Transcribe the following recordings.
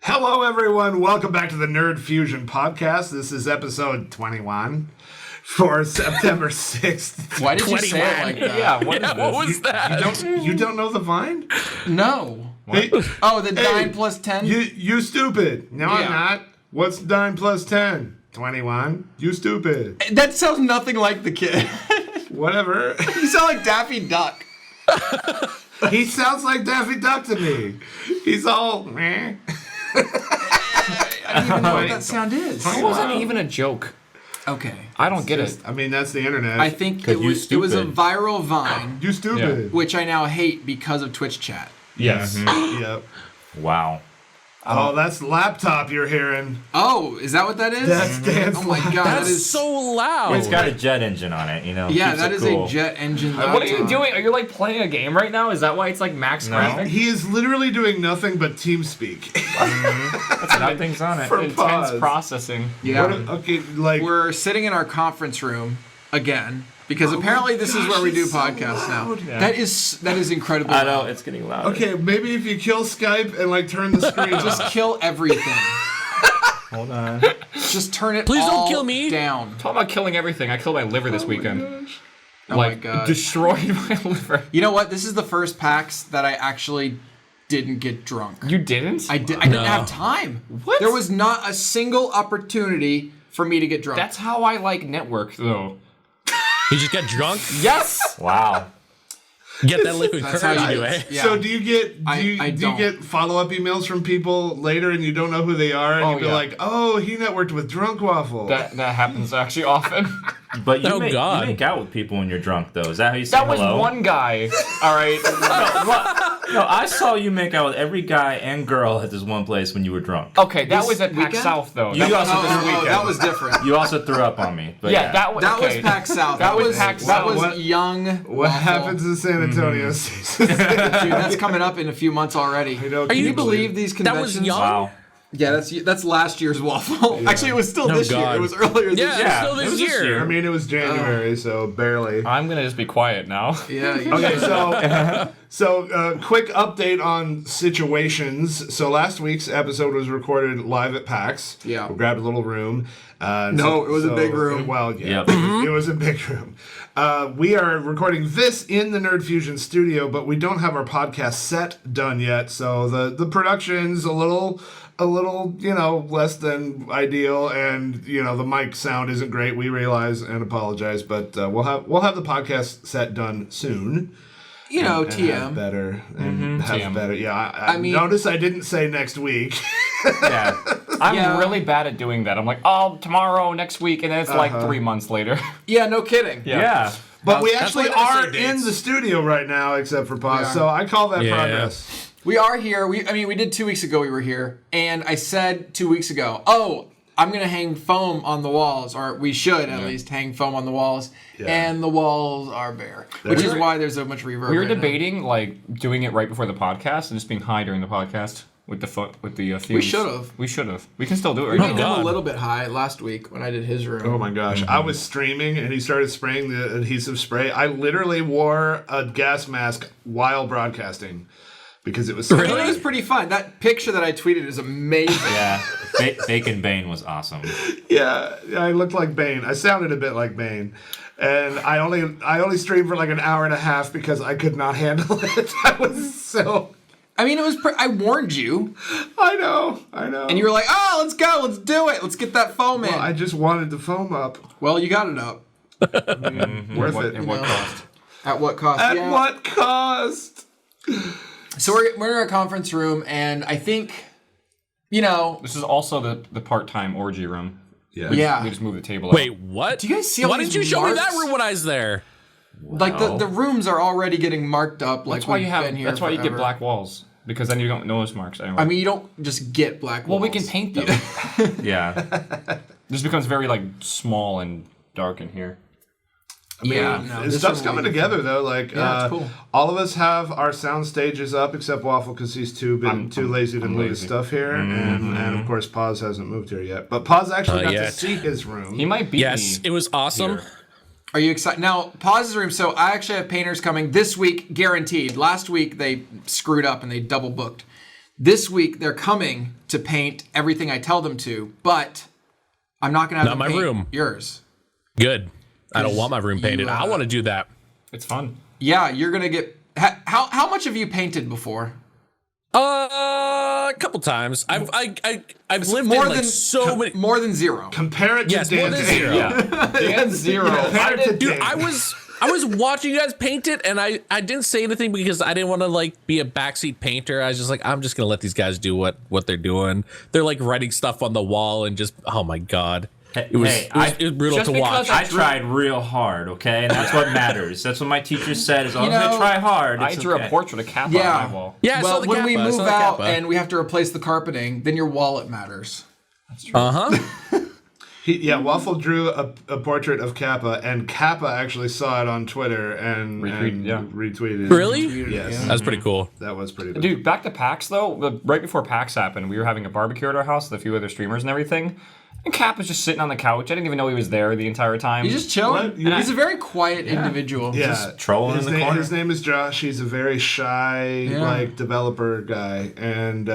Hello, everyone. Welcome back to the Nerd Fusion podcast. This is episode 21 for September 6th. Why did you say it like that? Yeah, what You was that? don't know the Vine? No. Hey, Oh, the 9 plus 10? you stupid. No, I'm Yeah. not. What's 9 plus 10? 21. You stupid. That sounds nothing like the kid. Whatever. You sound like Daffy Duck. He sounds like Daffy Duck to me. He's all, meh. I don't even know what that sound is. It wasn't even a joke. Okay. I don't get it. I mean, that's the internet. I think it was a viral Vine, You stupid. which I now hate because of Twitch chat. Yes. Yep. Wow. Oh, that's laptop you're hearing. Oh, is that what that is? That's Dan's Oh my god, that That's is so loud. It's got a jet engine on it, you know. yeah, keeps that it is cool. a jet engine. What are you laptop. doing? Are you like playing a game right now? Is that why it's like max graphics? He is literally doing nothing but TeamSpeak. Nothing's on it. For Intense pause. processing. Yeah. Okay, like We're sitting in our conference room again because apparently this is where we do it's so podcasts now. loud. Yeah. That is incredibly I know loud. it's getting louder. okay, maybe if you kill Skype and like turn the screen Just off. kill everything. Hold on. Just turn it Please don't all kill me. down. Talking about killing everything. I killed my liver this weekend. Oh Like, my god. destroyed my liver. You know what? This is the first PAX that I actually didn't get drunk. You didn't? I didn't have time. What? There was not a single opportunity for me to get drunk. That's how I like network, though. You just got drunk, Yes! Wow. get that liquid That's how courage you do anyway. it. Yeah. So do you get I do you don't. get follow-up emails from people later and you don't know who they are and Oh, you'd be yeah. like, oh, he networked with Drunk Waffle. That happens actually often. But you, Oh, make, God. you make out with people when you're drunk, though. Is that how you say That was hello? one guy. All right. No, I saw you make out with every guy and girl at this one place when you were drunk. Okay, that This was at PAX weekend? South, though. You also Oh, that was different. You also threw up on me. But yeah, that was That okay. was PAX South. That was PAX That South. was What- young. what Waffle. happens in San Antonio? Dude, that's coming up in a few months already. Are Can you believe these That conventions? was young. Wow. Yeah, that's last year's waffle. Actually, it was still this year. God. It was earlier this Yeah, year. Yeah, still it this was this year. year. I mean, it was January, so barely. I'm gonna just be quiet now. Yeah. Okay, so quick update on situations. So last week's episode was recorded live at PAX. Yeah. We grabbed a little room. No, it was a big room. Well, yeah, Yep. it was a big room. We are recording this in the Nerd Fusion studio, but we don't have our podcast set done yet. So the production's a little, less than ideal, and the mic sound isn't great. We realize and apologize, but we'll have the podcast set done soon. You know, And have TM. better and have TM. better. Yeah, I mean- notice I didn't say next week. Yeah. I'm Yeah. really bad at doing that. I'm like, oh, tomorrow, next week, and then it's like 3 months later. Yeah, no kidding. Yeah. But we That's actually why I are say dates. in the studio right now, except for pause. We are. So I call that Yeah. progress. We are here. We did 2 weeks ago we were here, and I said 2 weeks ago, oh, I'm going to hang foam on the walls, or we should at least hang foam on the walls, and the walls are bare, which is why there's so much reverb. We were right now. debating like doing it right before the podcast and just being high during the podcast with the fumes. We should've. We should have. We can still do it We right made now. him a God. little bit high last week when I did his room. Oh my gosh. I was streaming and he started spraying the adhesive spray. I literally wore a gas mask while broadcasting because it was so It was pretty fun. That picture that I tweeted is amazing. Yeah. Bacon Bane was awesome. Yeah, I looked like Bane. I sounded a bit like Bane. And I only streamed for like an hour and a half because I could not handle it. I was so I mean, it was. I warned you, I know. and you were like, "Oh, let's go, let's do it, let's get that foam in." Well, I just wanted the foam up. Well, you got it up. Worth it. At what cost? At what cost? At Yeah. what cost? So we're in our conference room, and I think, This is also the part-time orgy room. yeah, We just moved the table Wait, out. what? Do you guys see all Why these didn't you show me that marks? room when I was there? like the rooms are already getting marked up. Like That's why we've you have. been here That's why you get forever. black walls, because then you don't notice marks anymore. I mean, you don't just get black well, walls. we can paint them. Yeah. This becomes very like small and dark in here. Yeah, no, this Stuff's room coming will be- together though. Like Yeah, it's cool. all of us have our sound stages up except Waffle because he's too lazy to move his lazy. stuff here, and of course Paz hasn't moved here yet. But Paz actually got to yet. see his room. He might be. Yes, it was awesome. Here. Are you excited? Now, pause the room. So I actually have painters coming this week, guaranteed. Last week they screwed up and they double booked. This week they're coming to paint everything I tell them to, but I'm not gonna have them my paint room. yours. Good. I don't want my room painted. you, I want to do that. It's fun. Yeah, you're gonna get. How much have you painted before? A couple times. I've lived more in like than so many. More than zero. Compare it to Yes, more Dan's than zero. And zero. Compare it to Dude, Dan. I was watching you guys paint it, and I didn't say anything because I didn't want to like be a backseat painter. I was just like, I'm just gonna let these guys do what they're doing. They're like writing stuff on the wall and just, oh my god, it was brutal just to watch. I tried real hard, okay, and that's what matters. That's what my teacher said. As long as I try hard, I it's drew okay. a portrait of Kappa Yeah. on my wall. Yeah, I saw Well, the when we Kappa, I move saw the out Kappa. and we have to replace the carpeting, then your wallet matters. Waffle drew a portrait of Kappa, and Kappa actually saw it on Twitter and retweeted. Really? Yes. That was pretty cool. That was pretty good. Dude, back to PAX though. Right before PAX happened, we were having a barbecue at our house with a few other streamers and everything. And Cap was just sitting on the couch. I didn't even know he was there the entire time. He's just chilling. What? He's a very quiet individual. Yeah, Just trolling in the corner. His name is Josh. He's a very shy, developer guy, and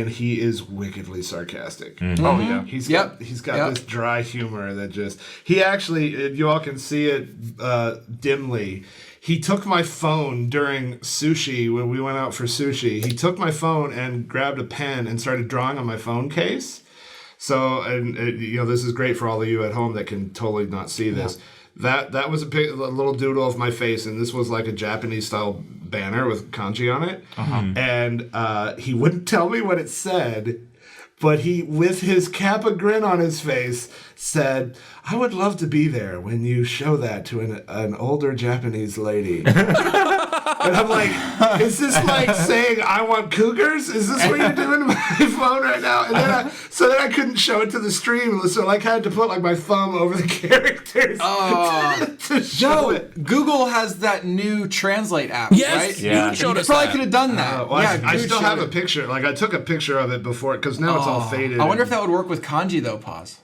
he is wickedly sarcastic. Oh yeah. He's got this dry humor that just. He actually, you all can see it dimly. He took my phone during sushi when we went out for sushi. He took my phone and grabbed a pen and started drawing on my phone case. So, and this is great for all of you at home that can totally not see this. That was a little doodle of my face, and this was like a Japanese-style banner with kanji on it. And he wouldn't tell me what it said, but he, with his Kappa grin on his face, said, "I would love to be there when you show that to an older Japanese lady." And I'm like, is this like saying I want cougars? Is this what you're doing to my phone right now? And then I couldn't show it to the stream, so I had to put like my thumb over the characters to show it. Google has that new Translate app, Yes, right? you showed You us probably that. could have done that. I dude still showed have a it. picture. Like I took a picture of it before, because now it's all faded. I wonder if that would work with kanji though. Pause.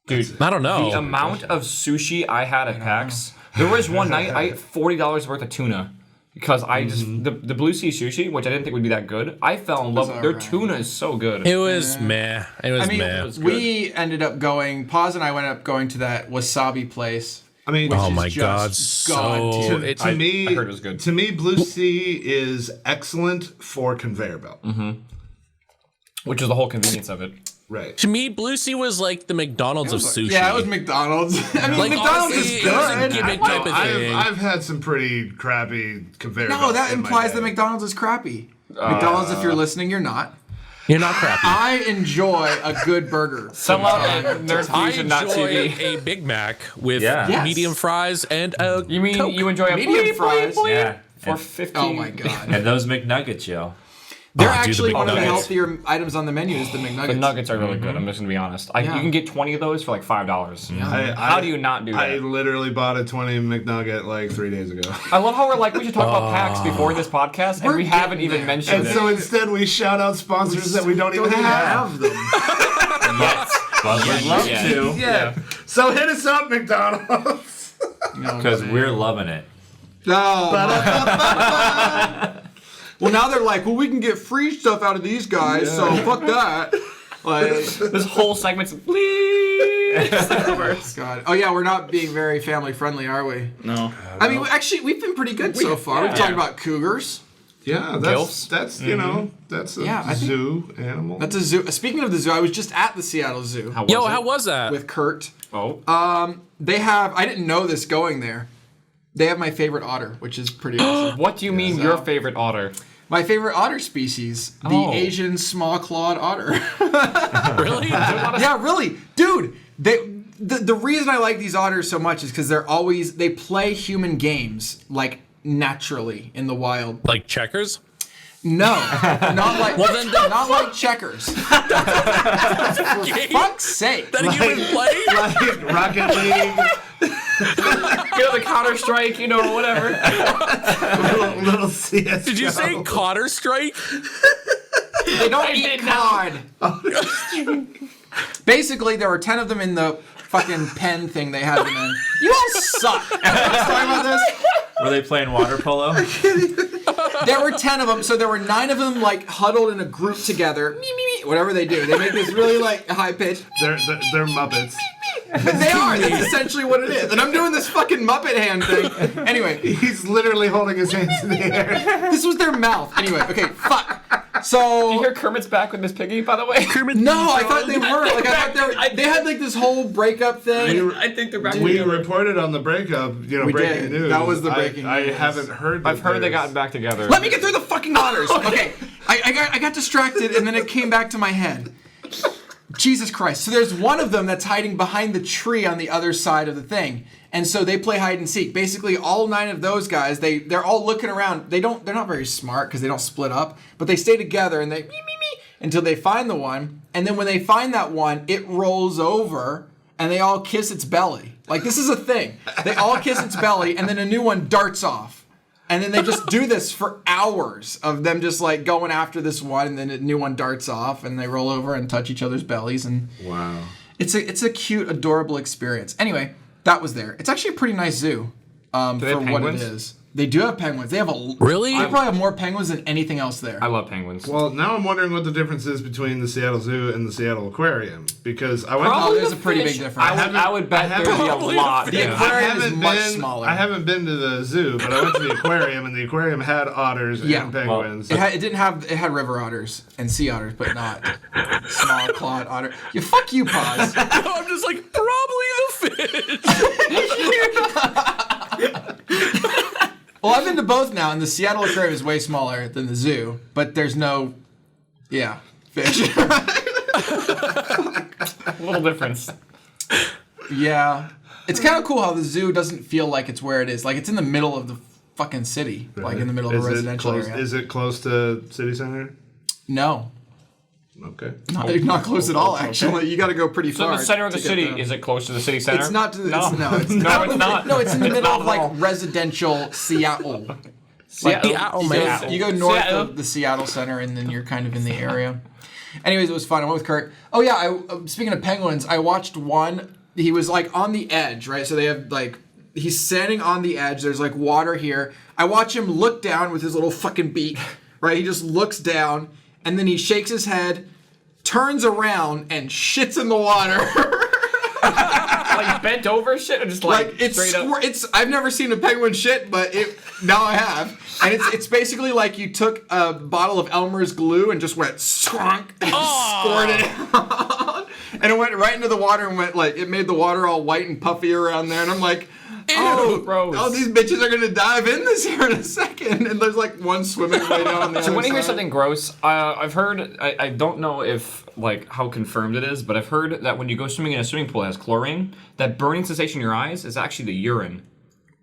Dude, I don't know. the amount of sushi I had at PAX. There was one night I ate $40 worth of tuna. Because I just the Blue Sea sushi, which I didn't think would be that good, I fell in love with their tuna is so good. It was meh. It was meh. We ended up going. Pause and I went up going to that wasabi place. I mean, Oh is my god, just so God-tier. it's to me, I heard it was good. To me, Blue Sea is excellent for conveyor belt. Which is the whole convenience of it. Right. to me, Blue Sea was like the McDonald's of sushi. Yeah, it was McDonald's. I mean, Like, McDonald's honestly, is it was a good. gimmick type of thing. I've had some pretty crappy conveyor belts. No, that in my implies day. that McDonald's is crappy. McDonald's, if you're listening, you're not. You're not crappy. I enjoy a good burger. Sell out at I nerdfusion.tv. enjoy a Big Mac with Yes. medium fries and a You mean Coke. you enjoy a Medium bleep, fries. bleep, bleep Yeah. for 50? Oh my god. And those McNuggets, yo. They're dude, the actually one of the McNuggets. healthier items on the menu is the McNuggets. The nuggets are really good. I'm just gonna be honest. You can get 20 of those for like $5. How do you not do that? I literally bought a 20 McNugget like 3 days ago. I love how we're like we should talk about PAX before this podcast, and We're we haven't getting even there. mentioned And it. so instead, we shout out sponsors that we don't even have. them. Yes. But we'd love to, Yeah. So hit us up, McDonald's. because we're loving it. Well, now they're like, well, we can get free stuff out of these guys, so fuck that. Like, This whole segment's please. God. Oh yeah, we're not being very family friendly, are we? No. I mean, actually, we've been pretty good so far. We've talked about cougars. Yeah, Gilfs? that's that's a Yeah, I think- zoo animal. That's a zoo. Speaking of the zoo, I was just at the Seattle Zoo Yo, how was that? with Kurt. Oh. They have. I didn't know this going there. They have my favorite otter, which is pretty awesome. What do you mean your favorite otter? My favorite otter species, the Oh. Asian small-clawed otter. Really? Yeah, really, dude. The reason I like these otters so much is because they play human games like naturally in the wild. Like checkers? No, not like not like checkers. Game Fuck's sake! that a human play? like Rocket League, The Counter Strike, whatever. little CS. Did you say Cotter Strike? They don't eat cod. Basically, there were 10 of them in the fucking pen thing they had them in. You all suck. Let's talk about this. Were they playing water polo? There were 10 of them, so there were 9 of them like huddled in a group together. Whatever they do, they make this really like high pitch. They're Muppets. They are. That's essentially what it is. And I'm doing this fucking Muppet hand thing. Anyway, He's literally holding his hands in the air. this was their mouth. Anyway, okay, fuck. So You hear Kermit's back with Miss Piggy, by the way? no, I thought they were. Like I thought they had like this whole breakup thing. I think they're back. We together. reported on the breakup, We breaking did. news. That was the breaking I news. haven't heard. I've heard they got back together. Let me get through the fucking Otters. Okay, I got distracted and then it came back to my head. Jesus Christ. So there's one of them that's hiding behind the tree on the other side of the thing. And so they play hide and seek. Basically, all 9 of those guys, they're all looking around. They're not very smart because they don't split up, but they stay together and they me until they find the one. And then when they find that one, it rolls over and they all kiss its belly. Like this is a thing. They all kiss its belly and then a new one darts off. And then they just do this for hours of them just like going after this one, and then a new one darts off, and they roll over and touch each other's bellies, and Wow. it's a cute, adorable experience. Anyway, that was there. It's actually a pretty nice zoo they for have what it penguins? is. They do have penguins. They have a Really? They probably have more penguins than anything else there. I love penguins. Well, now I'm wondering what the difference is between the Seattle Zoo and the Seattle Aquarium, because I went Oh, to there's a pretty big difference. I would bet there'd be a Probably lot. the The Yeah. aquarium is much smaller. I haven't been to the zoo, but I went to the aquarium, and the aquarium had otters Yeah. and penguins. It had river otters and sea otters, but not small-clawed otter. Fuck you, Paz. I'm just like, probably the fish. Well, I've been to both now, and the Seattle Aquarium is way smaller than the zoo, but there's no, fish. A little difference. Yeah. It's kind of cool how the zoo doesn't feel like it's where it is. Like, it's in the middle of the fucking city, like in the middle of a residential area. Is it close to city center? No. Okay. Not close at all, actually. You got to go pretty So far. the center of the to get city, there. is it close to the city center? It's not to the. No, No, it's no, it's not. No, it's in the middle not of at all. like residential Seattle. Seattle, man. You go north Seattle. of the Seattle Center, and then you're kind of in the area. Anyways, it was fun. I went with Kurt. Oh yeah, speaking of penguins, I watched one. He was like on the edge, right? So they have like he's standing on the edge. There's like water here. I watch him look down with his little fucking beak, right? He just looks down, and then he shakes his head, turns around, and shits in the water. Like bent over shit, or just like it's straight up. it's I've never seen a penguin shit, but now I have, and it's basically like you took a bottle of Elmer's glue and just went squonk and squirted it out, and it went right into the water and went like it made the water all white and puffy around there, and I'm like. gross. Oh, these bitches are gonna dive in this here in a second, and there's like one swimming way down on the So other when you hear side. something gross, I've heard, I don't know if, like, how confirmed it is, but I've heard that when you go swimming in a swimming pool that has chlorine, that burning sensation in your eyes is actually the urine.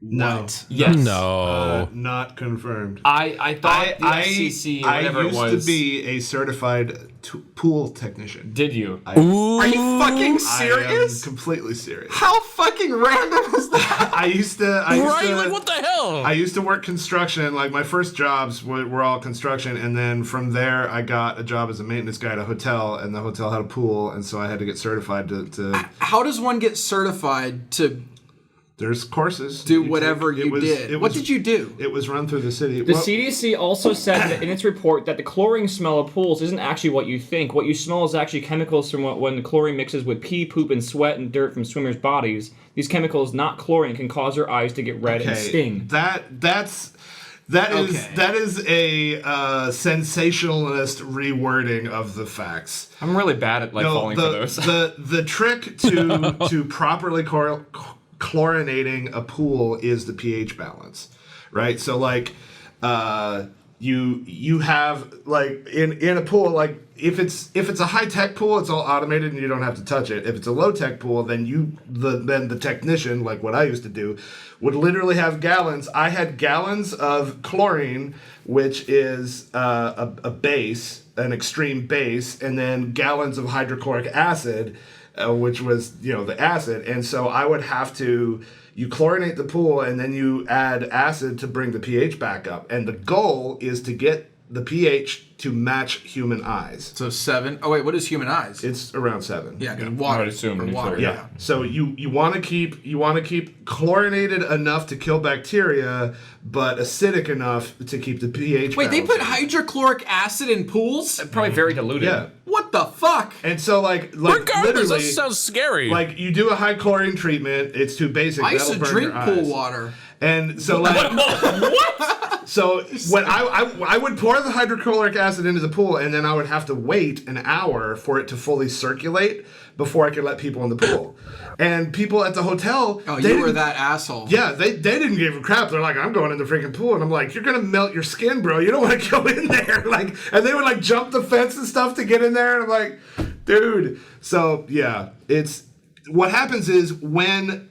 No. Yes. No. Not confirmed. I thought the FCC, whatever I it used was. to be a certified pool technician. Did you? Are you fucking I am serious? completely serious. How fucking random is that? I used to Right? Like, what the hell? I used to work construction. Like my first jobs were all construction, and then from there I got a job as a maintenance guy at a hotel, and the hotel had a pool, and so I had to get certified to How does one get certified to there's courses. do you whatever take. you did? What did you do? It was run through the city. The CDC also said that in its report that the chlorine smell of pools isn't actually what you think. What you smell is actually chemicals from when the chlorine mixes with pee, poop, and sweat and dirt from swimmers' bodies. These chemicals, not chlorine, can cause your eyes to get red and sting. That is a sensationalist rewording of the facts. I'm really bad at falling for those. The trick to properly chlorinating a pool is the pH balance, right? So like you have like in a pool, like if it's a high tech pool, it's all automated and you don't have to touch it. If it's a low tech pool, then the technician, like what I used to do, would literally have gallons. I had gallons of chlorine, which is a base, an extreme base, and then gallons of hydrochloric acid, which was the acid. And so I would have to. You chlorinate the pool and then you add acid to bring the pH back up. And the goal is to get the pH to match human eyes. So 7. Oh wait, what is human eyes? It's around 7. yeah, water. I would assume, or water. sure. Yeah. So you want to keep chlorinated enough to kill bacteria, but acidic enough to keep the pH. Wait, they balance. put hydrochloric acid in pools? Probably very diluted. Yeah. What the fuck? And so like Regardless, literally, that sounds scary. like you do a high chlorine treatment, it's too basic. I used That'll to burn drink your pool eyes. water. And so like So when I would pour the hydrochloric acid into the pool, and then I would have to wait an hour for it to fully circulate before I could let people in the pool. And people at the hotel, Oh, they you were didn't- that asshole. Yeah, they didn't give a crap. They're like, I'm going in the freaking pool, and I'm like, you're gonna melt your skin, bro. You don't want to go in there. Like, and they would like jump the fence and stuff to get in there, and I'm like, dude. So yeah, it's what happens is when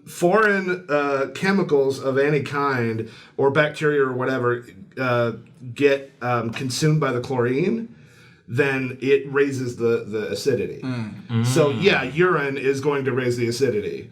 foreign chemicals of any kind or bacteria or whatever get consumed by the chlorine, then it raises the acidity. So yeah, urine is going to raise the acidity.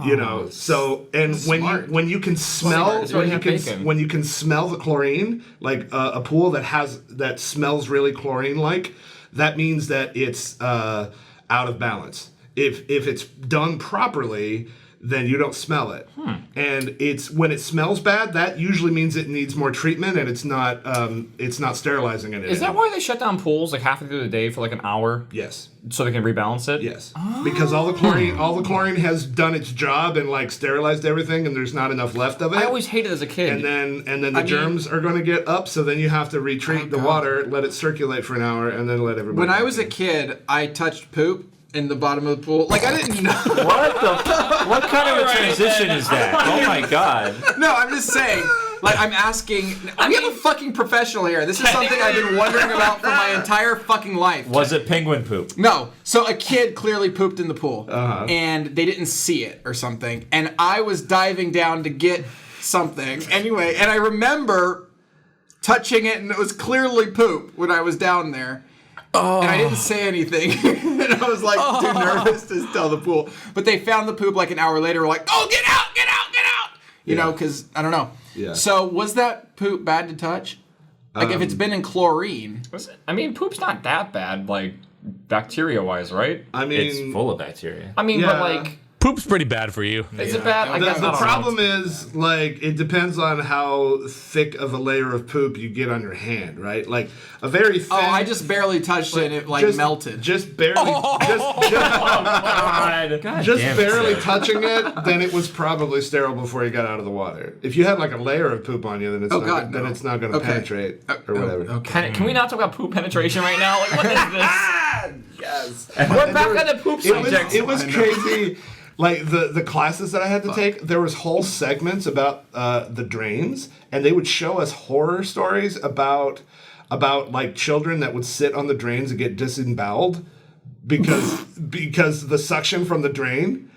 You know, so and when you can smell That's why you have bacon. when you can smell the chlorine, like a pool that smells really chlorine like, that means that it's out of balance. If it's done properly, then you don't smell it. And it's when it smells bad, that usually means it needs more treatment, and it's not sterilizing it. Is that why they shut down pools like halfway through the day for like an hour? Yes. So they can rebalance it? Yes. Because all the chlorine has done its job and like sterilized everything, and there's not enough left of it. I always hated it as a kid. And then the germs are going to get up, so then you have to retreat the water, let it circulate for an hour, and then let everybody. When I was a kid, I touched poop in the bottom of the pool. Like, I didn't know. What kind of a transition is that? Oh my god. No, I'm just saying. Like, I'm asking. We have a fucking professional here. This is something I've been wondering about for my entire fucking life. Was it penguin poop? No. So a kid clearly pooped in the pool, and they didn't see it or something. And I was diving down to get something anyway, and I remember touching it, and it was clearly poop when I was down there. And I didn't say anything. And I was like too nervous to tell the pool. But they found the poop like an hour later. We're like, oh, get out, get out, get out. You know, because I don't know. Yeah. So was that poop bad to touch? Like if it's been in chlorine. I mean, poop's not that bad, like bacteria-wise, right? I mean, It's full of bacteria. I mean, Yeah. but like, Poop's pretty bad for you. is it bad? I guess I the don't know. problem is, like, it depends on how thick of a layer of poop you get on your hand, right? Like, a very thin... Oh, I just barely touched it and it like melted. Just barely... God Just damn it, barely Seth. touching it, then it was probably sterile before you got out of the water. If you had, like, a layer of poop on you, then it's God, then no. it's not going to Okay. penetrate or whatever. Okay. Can we not talk about poop penetration right now? Like, what is this? Yes. We're back on the poop subject. It was crazy. Like the classes that I had to take, there was whole segments about the drains, and they would show us horror stories about like children that would sit on the drains and get disemboweled because the suction from the drain.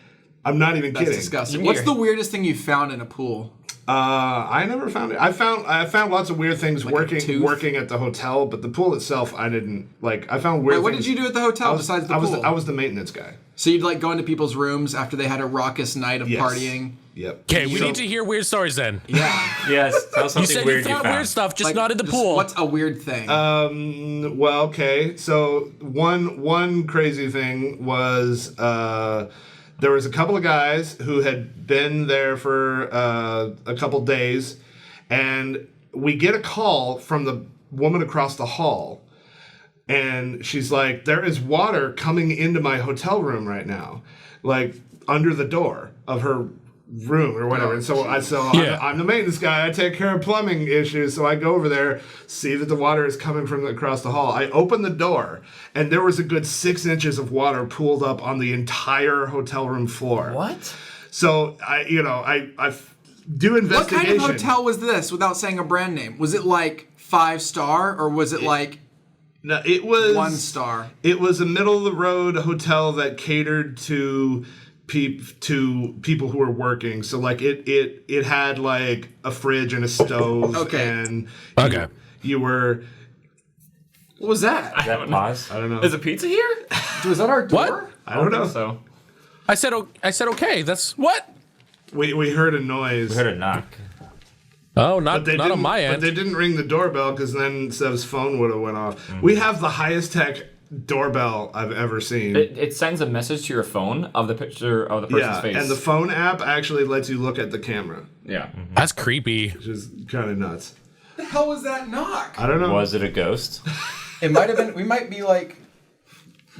I'm not even That's kidding. disgusting. What's the weirdest thing you found in a pool? I never found it. I found lots of weird things Like a tooth? working at the hotel, but the pool itself, I didn't like. I found weird. Wait, what things. did you do at the hotel besides the pool? I was the maintenance guy. So you'd like go into people's rooms after they had a raucous night of Yes. partying? Yep. Okay, we need to hear weird stories then. Yeah. Yes, tell us You something said weird you found weird stuff, just Like, not in the just pool. What's a weird thing? Well, okay. So one crazy thing was there was a couple of guys who had been there for a couple days, and we get a call from the woman across the hall, and she's like, "There is water coming into my hotel room right now, like under the door of her room or whatever." Oh, and so Yeah. I'm the maintenance guy. I take care of plumbing issues. So I go over there, see that the water is coming from across the hall. I open the door, and there was a good 6 inches of water pooled up on the entire hotel room floor. What? So I do what investigation. kind of hotel was this without saying a brand name? Was it like 5-star or was it like No, it was 1-star? It was a middle of the road hotel that catered to people who were working. So like it had like a fridge and a stove. Okay. And Okay. you were. What was that? Is that pause? I don't know. Is a pizza here? Was that our door? What? I don't know. So. I said okay. That's what? We heard a noise. We heard a knock. Oh, not They on didn't- my end. But they didn't ring the doorbell because then Seb's phone would have went off. We have the highest tech doorbell I've ever seen. It sends a message to your phone of the picture of the person's face. and the phone app actually lets you look at the camera, yeah. That's creepy. which is kind of nuts. the hell was that knock? I don't know. Was it a ghost? It might have been. We might be like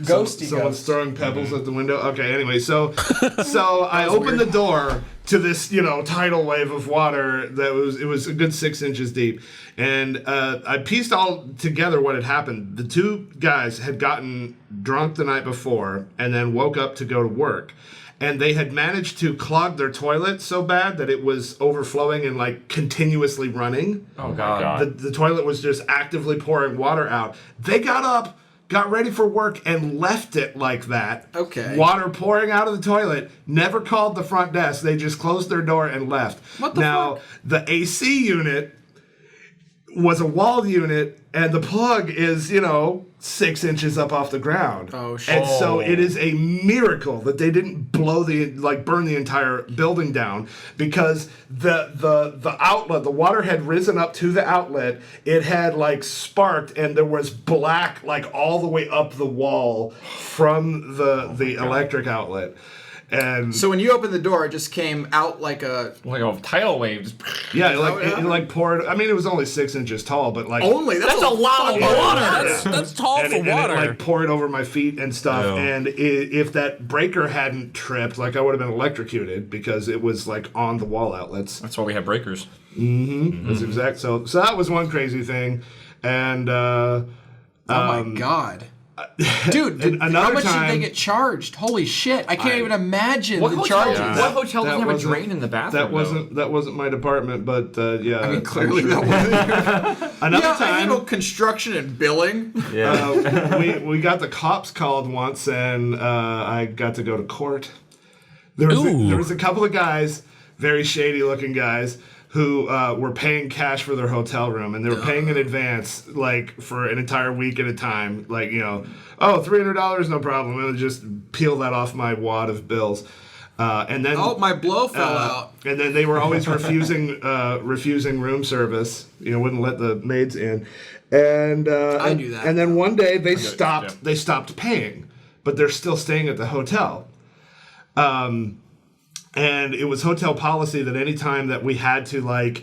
ghosty Someone's ghosts. throwing pebbles at the window. Okay, anyway, so I opened the door to this, tidal wave of water it was a good 6 inches deep, and I pieced all together what had happened. The two guys had gotten drunk the night before and then woke up to go to work, and they had managed to clog their toilet so bad that it was overflowing and like continuously running. Oh God. The toilet was just actively pouring water out. They got up, got ready for work, and left it like that. Okay. Water pouring out of the toilet. Never called the front desk. They just closed their door and left. What the now, fuck? the AC unit was a wall unit, and the plug is, 6 inches up off the ground. Oh, shit. And so it is a miracle that they didn't burn the entire building down, because the outlet, the water had risen up to the outlet. It had sparked, and there was black all the way up the wall from the electric outlet. And So when you opened the door, it just came out like a Like a tidal wave. Just... yeah, what happened? it poured. I mean, it was only 6 inches tall, but only. That's a lot of fucking water. That's tall and for it, water. And it poured over my feet and stuff. Yeah. And if that breaker hadn't tripped, I would have been electrocuted, because it was on the wall outlets. That's why we have breakers. That's exact. So that was one crazy thing, and Oh my god. Dude, and how another much time- did they get charged? Holy shit. I can't even imagine What the hotel, charges. what hotel that doesn't have a wasn't- drain in the bathroom? that wasn't my department, but yeah. I mean, clearly I'm sure. that wasn't. Another Yeah, I time. handle construction and billing. We got the cops called once, and I got to go to court. There was a couple of guys, very shady looking guys, who were paying cash for their hotel room, and they were paying in advance, for an entire week at a time. $300, no problem. And just peel that off my wad of bills. And then Oh, my blow fell out. and then they were always refusing room service. Wouldn't let the maids in. And I do that. And then one day they stopped paying, but they're still staying at the hotel. And it was hotel policy that any time that we had to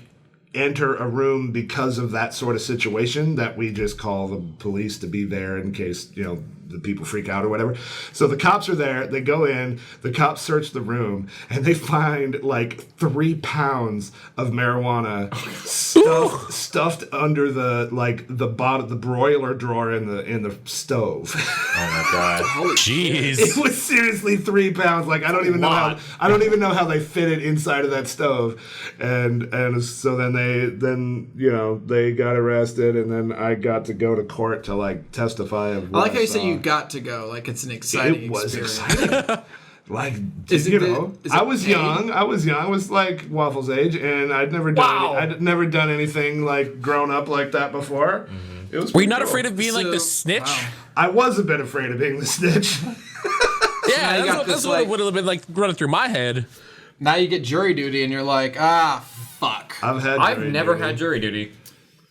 enter a room because of that sort of situation, that we just call the police to be there in case, the people freak out or whatever. So the cops are there, they go in, the cops search the room, and they find 3 pounds of marijuana stuffed under the broiler drawer in the stove. Oh my god. Jeez. It was seriously 3 pounds. I don't even know how they fit it inside of that stove, and so then they got arrested, and then I got to go to court to testify of. I like how you say you got to go. It's an exciting It was experience. exciting. Is it is I it was paid? young. I was Waffle's age, and I'd never done anything grown up like that before. It was. Were you pretty not cool. afraid of being the So- snitch? wow. I was a bit afraid of being the snitch. Yeah, you got that's this, what would have been running through my head. Now you get jury duty, and you're like, fuck. I've never had jury duty.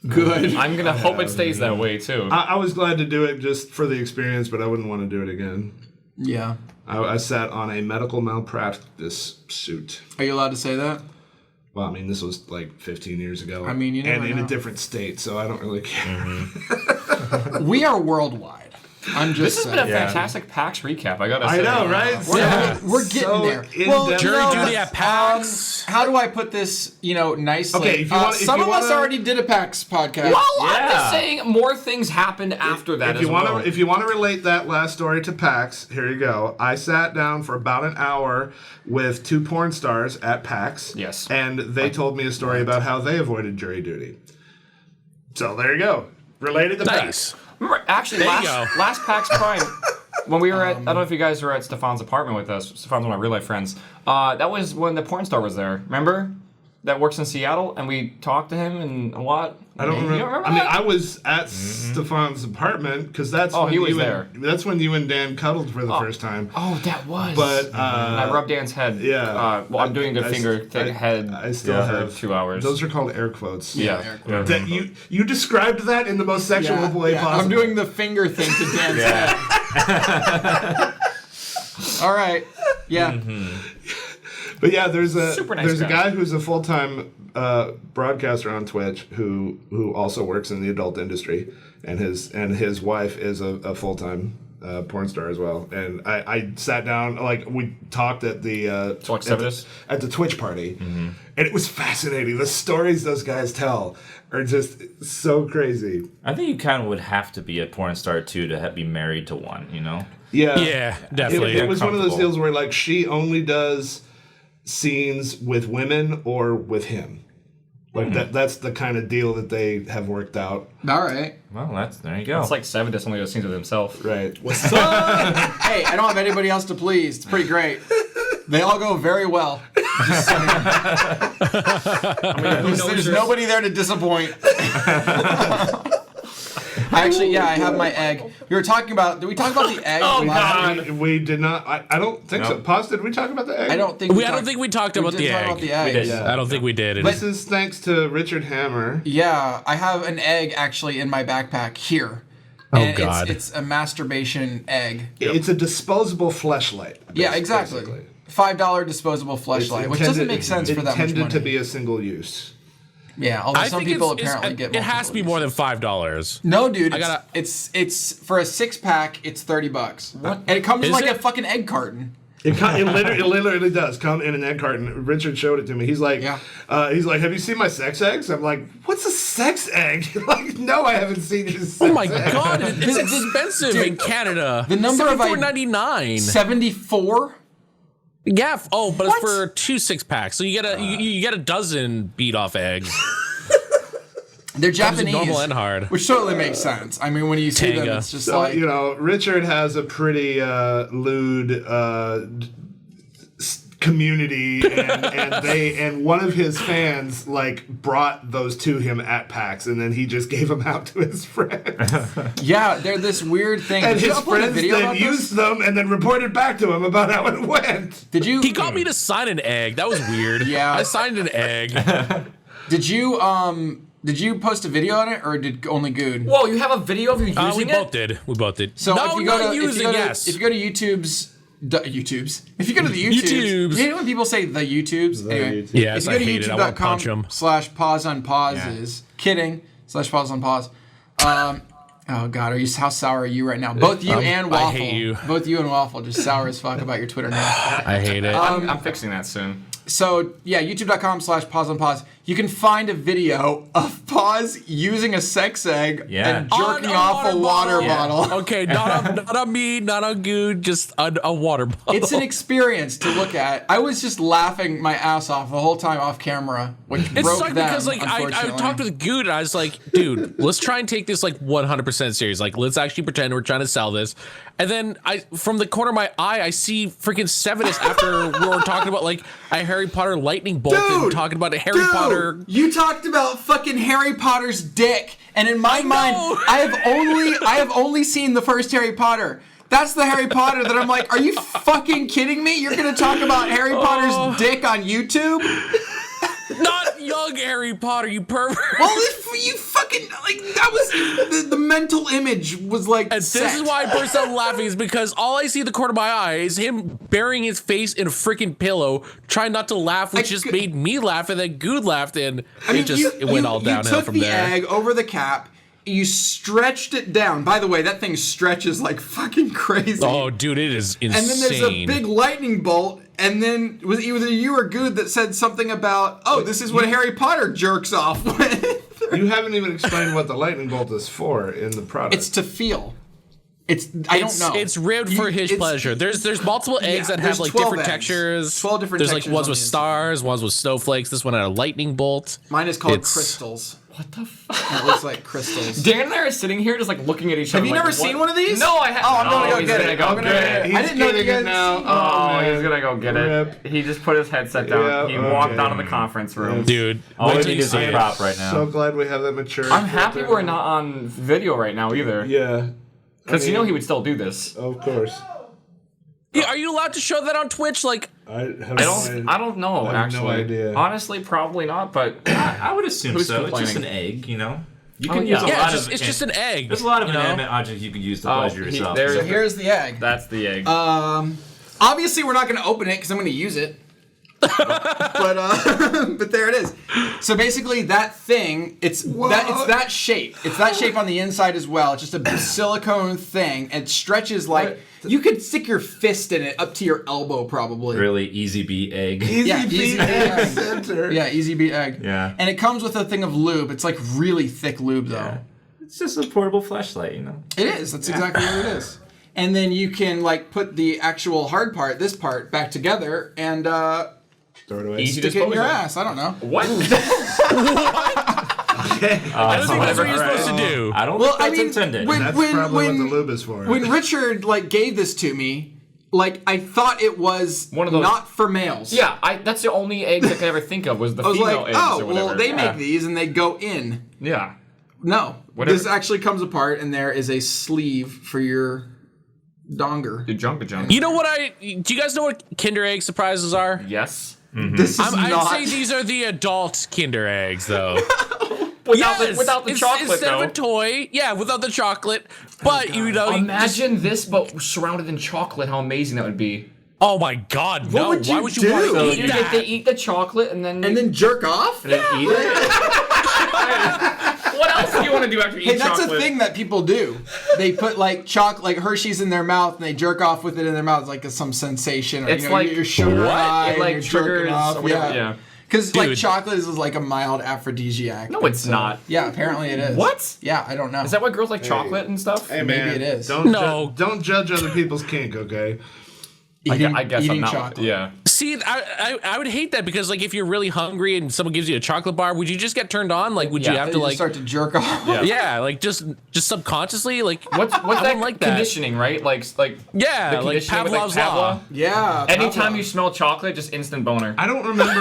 Good. I'm gonna hope it stays that way too. I was glad to do it just for the experience, but I wouldn't want to do it again. Yeah. I sat on a medical malpractice suit. Are you allowed to say that? Well, I mean, this was 15 years ago. I mean, you never and in know. a different state, so I don't really care. We are worldwide. I'm just This has been a saying. fantastic PAX recap. I gotta say. I know, right? We're getting So there. in-depth. Jury duty at PAX. How do I put this, nicely? Okay, if you want- if some you of us wanna- already did a PAX podcast. Well, I'm Yeah. just saying more things happened after that If as you want well. to, if you want to relate that last story to PAX, here you go. I sat down for about an hour with 2 porn stars at PAX. Yes. And they told me a story about how they avoided jury duty. So there you go. Related to PAX. Nice. Remember, actually, There you last PAX Prime, when we were at, I don't know if you guys were at Stefan's apartment with us. Stefan's one of my real life friends. That was when the porn star was there. Remember? That works in Seattle, and we talked to him and a lot. I don't remember. You don't remember I mean, that? I was at Stefan's apartment because that's when he was you there. that's when you and Dan cuddled for the first time. Oh, that was. But I rubbed Dan's head. yeah. Well, I'm doing the finger thing head. I still for have 2 hours. Those are called air quotes. yeah. That you described that in the most sexual way possible. I'm doing the finger thing to Dan's head. All right. Yeah. But yeah, there's Super nice a guy. guy who's a full-time broadcaster on Twitch who also works in the adult industry, and his wife is a full-time porn star as well. And I sat down, like, we talked at the at the Twitch party, and it was fascinating. The stories those guys tell are just so crazy. I think you kind of would have to be a porn star too to be married to one, you know? Yeah, definitely. It was one of those Uncomfortable. deals where, like, she only does scenes with women or with him. Like that's the kind of deal that they have worked out. All right. Well, there you go. It's like Seven does only those scenes with himself. Right. Hey, I don't have anybody else to please. It's pretty great. They all go very well. Just saying. There's nobody there to disappoint. Actually, I have my egg. We were talking about. Did we talk about the egg? last week? We did not. I don't think so. Nope. Pause. Did we talk about the egg? I don't think. I don't think we talked about the did talk egg. about the egg. did. Yeah. I don't think we did. This is thanks to Richard Hammer. Yeah, I have an egg actually in my backpack here. Oh, And God. It's a masturbation egg. It's a disposable fleshlight. Yeah, exactly. basically. $5 disposable fleshlight, which doesn't make sense for that much money. Intended to be a single use. Yeah, although I some think people it's, apparently get. it has to be more than $5. No, dude. gotta- It's for a 6-pack. It's $30. What? And it comes Is like it? a fucking egg carton. It literally does come in an egg carton. Richard showed it to me. He's like, Yeah. He's like, have you seen my sex eggs? I'm like, what's a sex egg? Like, no, I haven't seen your sex Oh my egg. God, it's expensive in Canada. The number of $74.99. 74. Yeah. Oh, but What? it's for 2 6-packs, so you get you get a dozen beat off eggs. They're Comes in Japanese, normal and hard. which totally makes sense. I mean, when you see them, Tanga. it's just So, like Richard has a pretty lewd community, and one of his fans like brought those to him at PAX, and then he just gave them out to his friends, yeah, they're this weird thing. and Did you his upload a friends video then about this? used them and then reported back to him about how it went. Did you? He got me to sign an egg. That was weird. Yeah. I signed an egg. Did you post a video on it, or did only Good? Whoa, you have a video of you using We it? both did. We both did. So no, if you go not to using, if you go to YouTube's. If you go to the YouTubes, YouTubes. you hate when people say the YouTubes. Anyway, Yes, if you go I hate it. I want to punch 'em. youtube.com/pause on pauses. Kidding. /pause on pause. Oh God, how sour are you right now? Both you and Waffle. I hate you. Both you and Waffle just sour as fuck about your Twitter name. I hate it. I'm fixing that soon. So yeah, youtube.com/pause on pause. You can find a video of Pause using a sex egg and jerking off a water bottle. Okay, not on me, not on Good, just a water bottle. It's an experience to look at. I was just laughing my ass off the whole time off camera, which It broke sucked them, because like I unfortunately. talked with Good and I was like, dude, let's try and take this like 100% serious. Like, let's actually pretend we're trying to sell this. And then from the corner of my eye, I see freaking Sevenus after we were talking about like a Harry Potter lightning bolt and talking about a Harry Potter. You talked about fucking Harry Potter's dick, and in my mind, I have only seen the first Harry Potter. That's the Harry Potter that I'm like, are you fucking kidding me? You're gonna talk about Harry Potter's dick on YouTube? Not young Harry Potter, you pervert. Well, you fucking like that was the mental image was like. And this is why I burst out laughing is because all I see in the corner of my eye is him burying his face in a freaking pillow, trying not to laugh, which just made me laugh, and then Good laughed, and it went all downhill from there. You took the egg over the cap. You stretched it down. By the way, that thing stretches like fucking crazy. Oh, dude, it is insane. And then there's a big lightning bolt, and then it was either you or Good that said something about, oh, this is what Harry Potter jerks off with. You haven't even explained what the lightning bolt is for in the product. It's to feel. I don't know. It's ribbed for his pleasure. There's multiple eggs that have like 12 different eggs. textures. 12 different There's textures like ones on with the inside. stars, ones with snowflakes. This one had a lightning bolt. Mine is called It's- crystals. What the fuck? That looks like crystals. Dan and I are sitting here just like looking at each other. Have you like, never seen one of these? No, I haven't. Oh, I'm gonna go he's get gonna it. go I'm gonna get it. I didn't know you getting guys. it now. Oh, man. he's gonna go get Rip. it. He just put his headset down. Yeah, He walked okay. out of the conference room. Dude, All wait we till need you is see a it. prop right now. So glad we have that mature. I'm happy we're not on video right now either. Yeah. Because you know he would still do this. Of course. Yeah, are you allowed to show that on Twitch? Like, I I don't know, I have actually. no idea. Honestly, probably not, but I would assume Who's so. It's just an complaining? egg, you know? You Oh, can yeah. use a yeah, lot it's of... just, it's just an egg. There's a lot of you know? inanimate objects you can use to Oh, pleasure yourself. there's- So here's the egg. that's the egg. Obviously, we're not going to open it because I'm going to use it. But there it is. So basically, that thing, it's that shape. It's that shape on the inside as well. It's just a silicone thing. It stretches like you could stick your fist in it up to your elbow, probably. Really easy beat egg. Yeah, easy egg egg. center. Yeah, easy beat egg. Yeah. And it comes with a thing of lube. It's like really thick lube, though. Yeah. It's just a portable flashlight, you know? It is. That's exactly what it is. And then you can like put the actual hard part, this part, back together and Throw it away. Easy stick it in your disposal. ass. I don't know. What? I don't think that's what you're supposed to do. I don't Well, think I that's mean, intended. That's probably what the lube is for. when Richard like gave this to me, like I thought it was One of those- not for males. Yeah, that's the only eggs I could ever think of was the I was female like, eggs oh, or whatever. well, they Yeah. make these and they go in. Yeah. No, Whatever. this actually comes apart and there is a sleeve for your donger. The junk. You know what do you guys know what Kinder Egg surprises are? Yes. This is I'd not. say these are the adult Kinder Eggs, though. Without Yes, the it's- chocolate, instead though. of a toy, yeah, without the chocolate. But you know, Imagine this, but surrounded in chocolate. How amazing that would be. oh my God, no! would you Why would you do? want to So eat You that? they eat the chocolate and then jerk off? and then eat it. What else do you want to do after you Hey, eat that's chocolate? a thing that people do. They put like like Hershey's in their mouth and they jerk off with it in their mouth. It's like some sensation. Or, It's you know, like- you're sugar What? high It, like, and you're jerking triggers off. or whatever, yeah. Because like Dude. chocolate is like a mild aphrodisiac. No, it's not. Yeah, apparently it is. What? Yeah, I don't know. Is that why girls like chocolate and stuff? Hey man, Maybe it is. Don't judge other people's kink, okay? I guess eating I'm not. chocolate. Yeah. See, I would hate that because like if you're really hungry and someone gives you a chocolate bar, would you just get turned on? Like, would you Yeah, have You to just like, start to jerk off. Yeah. yeah, like just subconsciously, like What's I that don't like that. conditioning, right? Like Yeah, the like conditioning with, Pavlov's Pavlov? law. Yeah. Anytime you smell chocolate, just instant boner. I don't remember.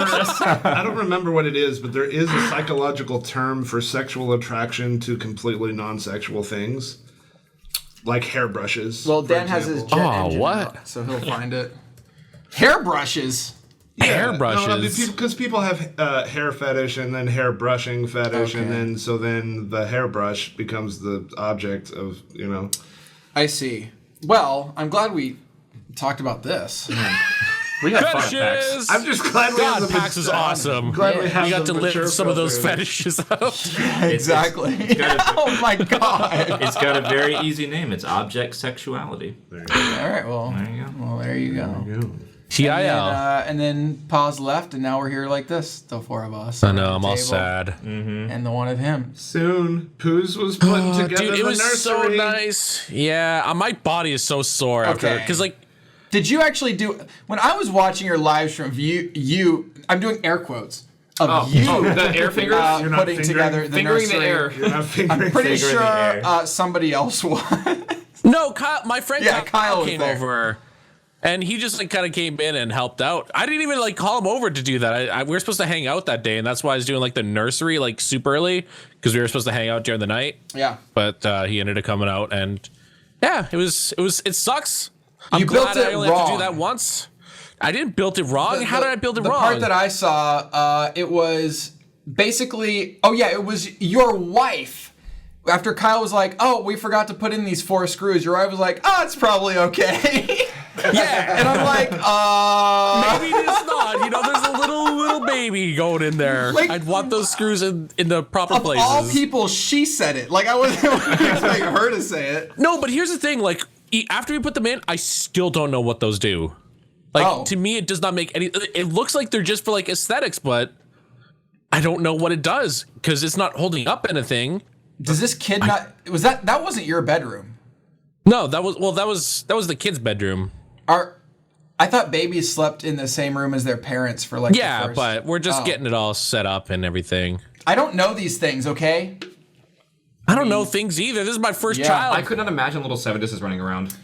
I don't remember what it is, but there is a psychological term for sexual attraction to completely non-sexual things, like hairbrushes. Well, for Dan has his example. jet Oh, engine what? out, so he'll find it. Hairbrushes. Hairbrushes. Because people have hair fetish and then hair brushing fetish, and then the hairbrush becomes the object of I see. Well, I'm glad we talked about this. We had fun at PAX. Fetishes. I'm just glad we have God, the PAX is awesome. glad we have You got the to live mature some of those filter. fetishes out. Exactly. Oh my god. It's got a very easy name. It's object sexuality. All right. Well. There you go. Well, there you go. TIL. And then pause left, and now we're here like this, the four of us. I know, I'm all Table. sad. And the one of him. Soon, Poos was putting together Dude, the it was so nursery. nice. Yeah, my body is so sore after Okay. because like Did you actually do? When I was watching your live stream, you, I'm doing air quotes of you the air fingers. You're not putting fingering- together the fingering the nursery. air. You're not fingering. I'm pretty Finger in the sure air. somebody else was. no, Kyle, my friend Yeah, Kyle was came there. over. And he just like kind of came in and helped out. I didn't even like call him over to do that. We were supposed to hang out that day, and that's why I was doing like the nursery like super early because we were supposed to hang out during the night. Yeah. But he ended up coming out, and yeah, it sucks. I'm You built glad it I only have to wrong. do that once. I didn't build it wrong. How did I build it the wrong? part that I saw, it was basically. Oh yeah, it was your wife. After Kyle was like, "Oh, we forgot to put in these 4 screws," your wife was like, "Oh, it's probably okay." yeah, And I'm like, maybe it's not. You know, there's a little baby going in there. Like- I'd want those screws in the proper of places. all people, she said it. Like I wasn't expecting her to say it. No, but here's the thing. Like after we put them in, I still don't know what those do. Like Oh. to me, it does not make any. It looks like they're just for like aesthetics, but I don't know what it does because it's not holding up anything. Does this kid not? Was that wasn't your bedroom? No, that was the kid's bedroom. I thought babies slept in the same room as their parents for like. the Yeah, first- but we're just Oh. getting it all set up and everything. I don't know these things, okay? I don't know things either. This is my first Yeah, child. I could not imagine little Sevendus's running around.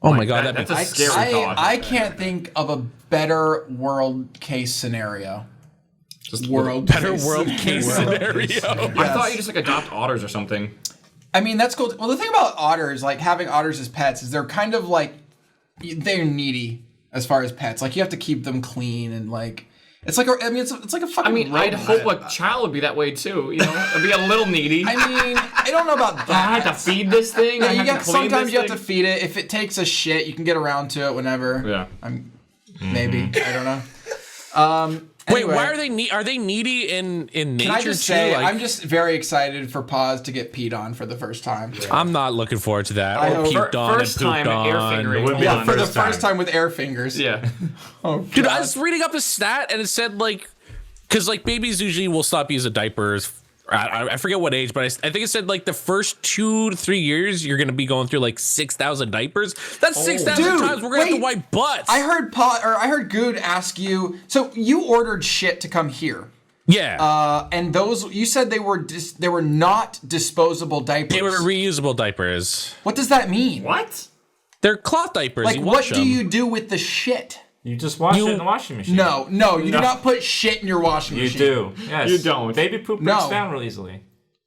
Oh my god, that's that'd a scary thought. I can't think of a better world case scenario. Just better world case scenario. I thought you just like adopt otters or something. I mean, that's cool. Well, the thing about otters, like having otters as pets, is they're kind of like, they're needy as far as pets. Like, you have to keep them clean and like, it's like it's like a fucking. I mean, I'd hope a child would be that way too. You know, it'd be a little needy. I mean, I don't know about that. I have to feed this thing. No, I you have to got, clean sometimes this you have thing. to feed it. If it takes a shit, you can get around to it whenever. Yeah. Maybe. I don't know. Wait, Anyway, why are they are they needy in nature Can I just too? say, Like, I'm just very excited for Paz to get peed on for the first time. I'm not looking forward to that. I Or know. puked on First and pooped time air on. fingering. wouldn't be Hold the on. For the First time. first time with air fingers. Yeah. Oh, Dude, I God. was reading up a stat and it said like, because like babies usually will stop using diapers. I forget what age, but I think it said like the first 2 to 3 years you're gonna be going through like 6,000 diapers. That's 6,000 Dude, times we're gonna have to wait. wipe butts. I heard Good ask you. So you ordered shit to come here, yeah, and those you said they were not disposable diapers. they were reusable diapers. What does that mean? What? They're cloth diapers. Like, you what wash do them. you do with the shit? You just wash it in the washing machine. No, you do not put shit in your washing You machine. do. Yes. You don't. Baby poop No. breaks down real easily.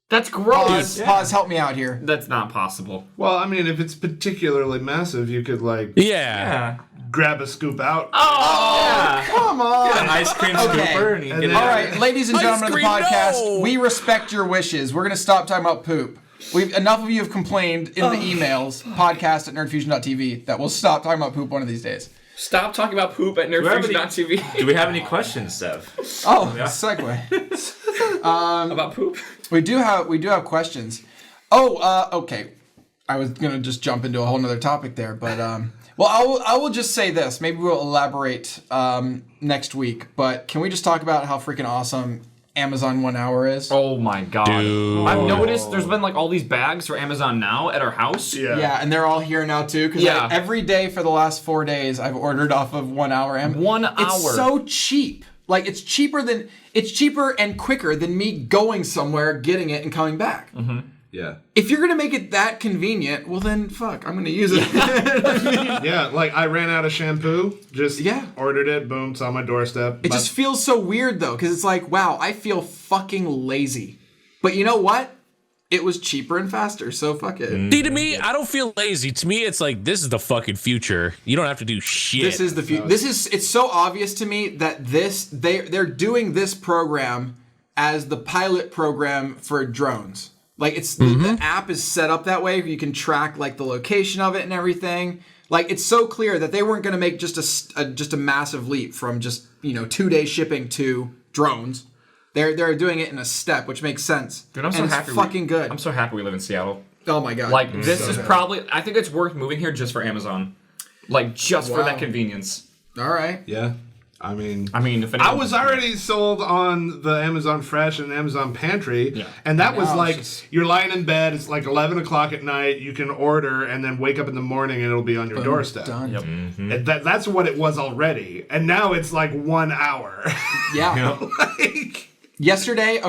That's gross. Pause, help me out here. That's not possible. Well, I mean, if it's particularly massive, you could like Yeah. Yeah. grab a scoop out. Oh, Come on. An ice cream Okay. scooper and you And get it. then- All right, ladies and Ice gentlemen of the cream, podcast, no! we respect your wishes. We're going to stop talking about poop. Enough of you have complained in the emails, podcast at nerdfusion.tv, that we'll stop talking about poop one of these days. stop talking about poop at nerdfusion.tv. Do we have any questions, Sev? Oh, segue. about poop? We do have questions. Oh, okay. I was gonna just jump into a whole nother topic there, but well, I will just say this. Maybe we'll elaborate next week. But can we just talk about how freaking awesome Amazon 1 Hour is? Oh my god. Dude. I've noticed there's been like all these bags for Amazon Now at our house. Yeah, and they're all here now too. Because Yeah. every day for the last 4 days, I've ordered off of 1 Hour. 1 It's hour. so cheap. Like it's cheaper and quicker than me going somewhere, getting it, and coming back. Yeah. If you're gonna make it that convenient, well then fuck, I'm gonna use it. Yeah, like I ran out of shampoo, just ordered it, boom, it's on my doorstep. It just feels so weird though, because it's like, wow, I feel fucking lazy. But you know what? It was cheaper and faster, so fuck it. See, to me, I don't feel lazy. To me, it's like this is the fucking future. You don't have to do shit. This is the future. It's so obvious to me that they're doing this program as the pilot program for drones. Like it's the app is set up that way. You can track like the location of it and everything. Like it's so clear that they weren't going to make just a massive leap from just 2-day shipping to drones. They're doing it in a step, which makes sense. Dude, I'm so and happy. It's fucking good. I'm so happy we live in Seattle. Oh my god. Like this is probably. I think it's worth moving here just for Amazon. Like just for that convenience. All right. Yeah. I mean, if I was already sold on the Amazon Fresh and Amazon Pantry, and that was like you're lying in bed. It's like 11 o'clock at night. You can order and then wake up in the morning and it'll be on your doorstep. Done. Yep. And that's what it was already, and now it's like 1 hour. Yeah. Like, Yesterday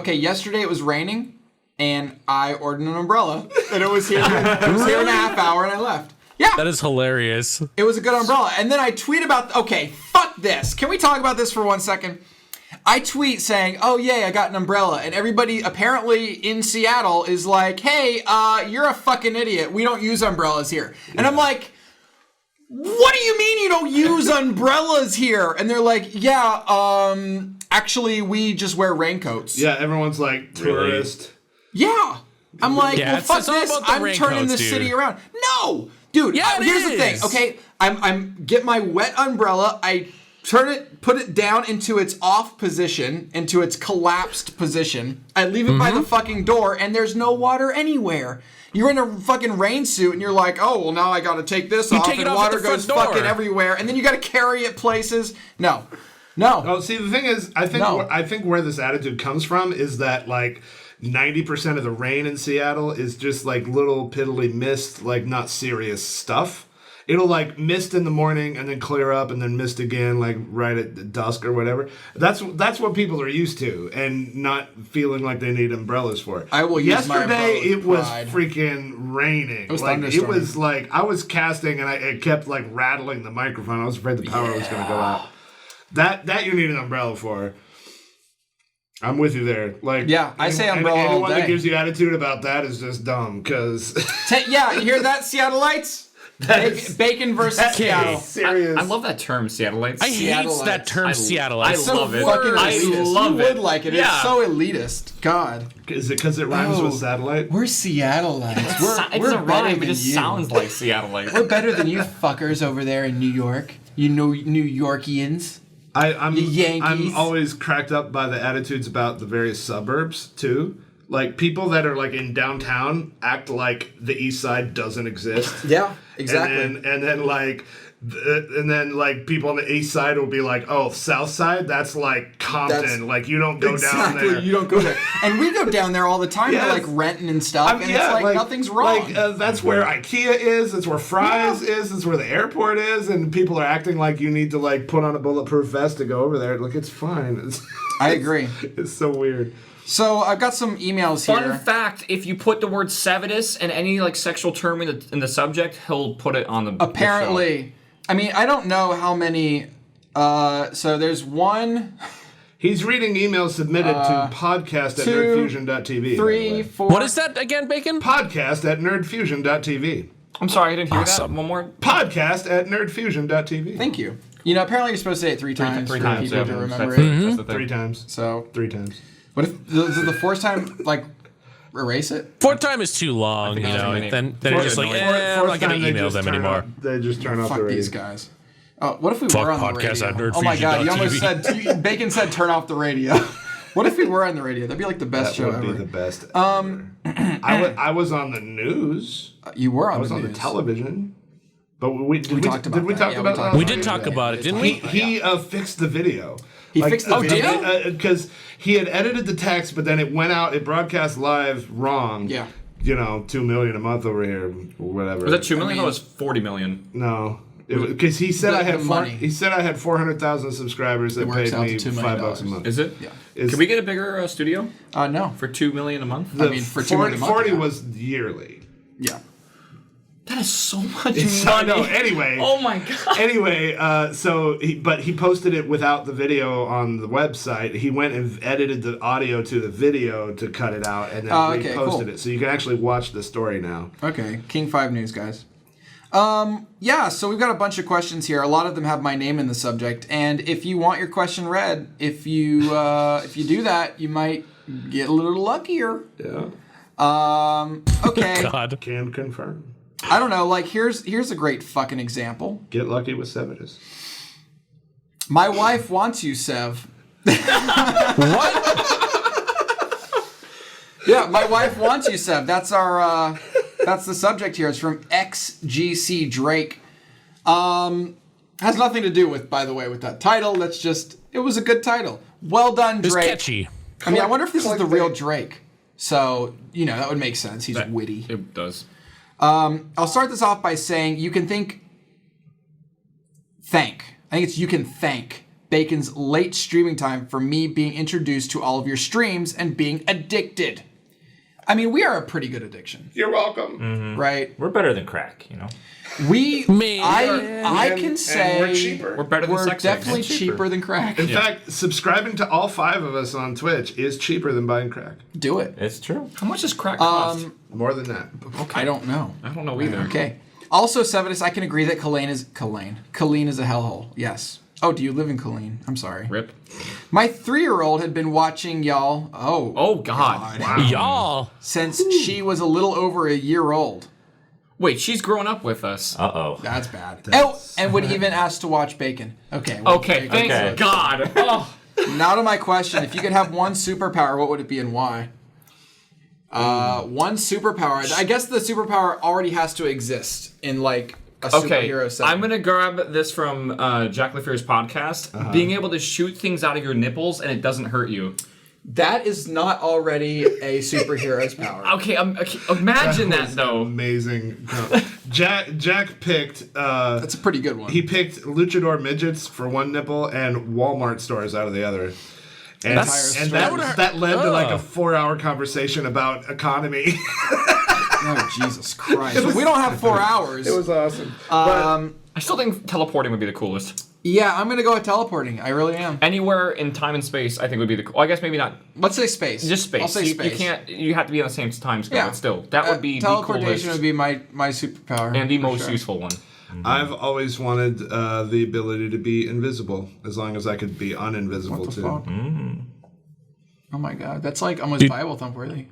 it was raining, and I ordered an umbrella, and it was here. It was here in a half hour, and I left. Yeah, That is hilarious. it was a good umbrella. And then I tweet about, okay, fuck this. Can we talk about this for 1 second? I tweet saying, oh yay, I got an umbrella, and everybody apparently in Seattle is like, hey, you're a fucking idiot. We don't use umbrellas here. And I'm like, what do you mean you don't use umbrellas here? And they're like, yeah, actually we just wear raincoats. yeah, everyone's like tourist. Yeah. I'm like, Yeah, well, it's fuck all this. about the I'm turning raincoats, the dude. city around. No, dude. Yeah, it here's the thing. is. Okay, I'm get my wet umbrella. I put it down into its off position, into its collapsed position. I leave it by the fucking door, and there's no water anywhere. You're in a fucking rain suit, and you're like, oh, well, now I got to take this off, take it and off water at the front goes door. fucking everywhere, and then you got to carry it places. No. Oh, see, the thing is, I think No. I think where this attitude comes from is that like 90% of the rain in Seattle is just like little piddly mist, like not serious stuff. It'll like mist in the morning and then clear up and then mist again, like right at dusk or whatever. That's what people are used to and not feeling like they need umbrellas for. I will use my Yesterday umbrella with it was pride. freaking raining. It was like it thunderstorming. was like I was casting and it kept like rattling the microphone. I was afraid the power was going to go out. That you need an umbrella for. I'm with you there. Like, Yeah, I say umbrella all anyone day. that gives you attitude about that is just dumb. Because Yeah, you hear that, Seattleites? Bacon versus Seattle. serious. I love that term, Seattleites. I hate Seattleites. that term, Seattleites. I So love it. fucking I elitist. love you it. would like it. Yeah. It's so elitist. God. Is it because it rhymes with satellite? We're Seattleites. It We're doesn't better rhyme. It than just you. sounds like Seattleites. We're better than you fuckers over there in New York. You know, New Yorkians. I'm The Yankees. I'm always cracked up by the attitudes about the various suburbs too. Like people that are like in downtown act like the East Side doesn't exist. Yeah, And then like people on the East Side will be like, oh, South Side, that's like Compton. That's- like you don't go down there. You don't go there. And we go down there all the time Yes. to like renting and stuff, and it's like nothing's wrong. Like that's where IKEA is. That's where Fry's is. That's where the airport is. And people are acting like you need to like put on a bulletproof vest to go over there. Like it's fine. I agree. It's so weird. So I've got some emails Fun here. fact: if you put the word "sevidus" and any like sexual term in the subject, he'll put it on the Apparently, I mean, I don't know how many. So there's 1, He's reading emails submitted to podcast at 2, nerdfusion.tv. 3, 4. What is that again, Bacon? Podcast at nerdfusion.tv. I'm sorry, I didn't hear Awesome. that. One more. Podcast at nerdfusion.tv. Thank you. You know, apparently you're supposed to say it three times Three for times. people Yeah, to remember that's it. That's the thing. 3 times. So 3 times. what if the fourth time like erase it? Fourth time is too long, you I was know. gonna Then name- it's just like, Fourth- I'm not gonna time they email just them turn anymore. off- They just turn off the Fuck radio. these guys. What if we Fuck were on the podcast radio? at Oh my god, you almost nerdfusion.tv. said Bacon said turn off the radio. What if we were on the radio? That'd be like the best That show would ever. be the best. I was on the news. You were on I was the on the news. television. But we talked about did we that. talk Yeah, we about talked that? We did talk about it, didn't we? He fixed the video. He fixed the video? Because he had edited the text, but then it went out. It broadcast live wrong. Yeah. You know, 2 million a month over here, or whatever. Was that 2 million? I mean- It was 40 million. No, because he said The- I had the four, money. he said I had 400,000 subscribers that works paid out me to $2 million. $5 a month. Is it? Yeah. Can we get a bigger studio No. for 2 million a month? The I mean, for 2 million a month, 40 yeah. was yearly. Yeah. That is so much I money. know. Anyway. Oh my god. Anyway, but he posted it without the video on the website. He went and edited the audio to the video to cut it out, and then okay, reposted cool. it. So you can actually watch the story now. Okay. King 5 News, guys. Yeah, so we've got a bunch of questions here. A lot of them have my name in the subject, and if you want your question read, if you do that, you might get a little luckier. Yeah. Okay. God. Can confirm. I don't know. Like here's a great fucking example. Get lucky with Sevidus. My wife wants you, Sev. What? Yeah, my wife wants you, Sev. That's our that's the subject here. It's from XGC Drake. Has nothing to do with, by the way, with that title. That's just it was a good title. Well done, It's Drake. catchy. I mean, I wonder if this is the real Clickbait. Drake. So, you know, that would make sense. He's witty. It does. I'll start this off by saying you can thank you can thank Bacon's late streaming time for me being introduced to all of your streams and being addicted. I mean, we are a pretty good addiction, You're welcome. right? We're better than crack, you know? We, I And- can and say we're cheaper. We're better than we're sex definitely eggs. cheaper than crack. In fact, subscribing to all 5 of us on Twitch is cheaper than buying crack. Do it. It's true. How much does crack cost? More than that. I don't know. I don't know either. Okay. Also, Sevidus, I can agree that Colleen is a hellhole. Yes. Oh, do you live in Colleen? I'm sorry. Rip. My 3-year-old had been watching y'all. Oh god. Y'all. Since she was a little over a year old. Wait, she's growing up with us. Uh-oh. That's bad. And would even ask to watch Bacon. Okay. well, Okay, Bacon. thank God. Oh. Now to my question. If you could have one superpower, what would it be and why? One superpower. I guess the superpower already has to exist in like a Okay, superhero setting. I'm gonna grab this from Jack LaFear's podcast. Being able to shoot things out of your nipples and it doesn't hurt you. That is not already a superhero's power. Okay, imagine that though. Amazing. Jack picked. That's a pretty good one. He picked luchador midgets for one nipple and Walmart stores out of the other. And, that led to like a 4-hour conversation about economy. Oh, Jesus Christ. We don't have 4 hours. It was awesome. I still think teleporting would be the coolest. Yeah, I'm going to go with teleporting. I really am. Anywhere in time and space, I think would be the. Well, I guess maybe not. Let's say space. Just space. I'll say You space. can't. You have to be on the same time scale. Yeah. But still, that would be the teleportation coolest would be my superpower. and the for most sure. useful one. I've always wanted the ability to be invisible, as long as I could be uninvisible What the too. fuck? Oh my god, that's like almost Bible thump worthy.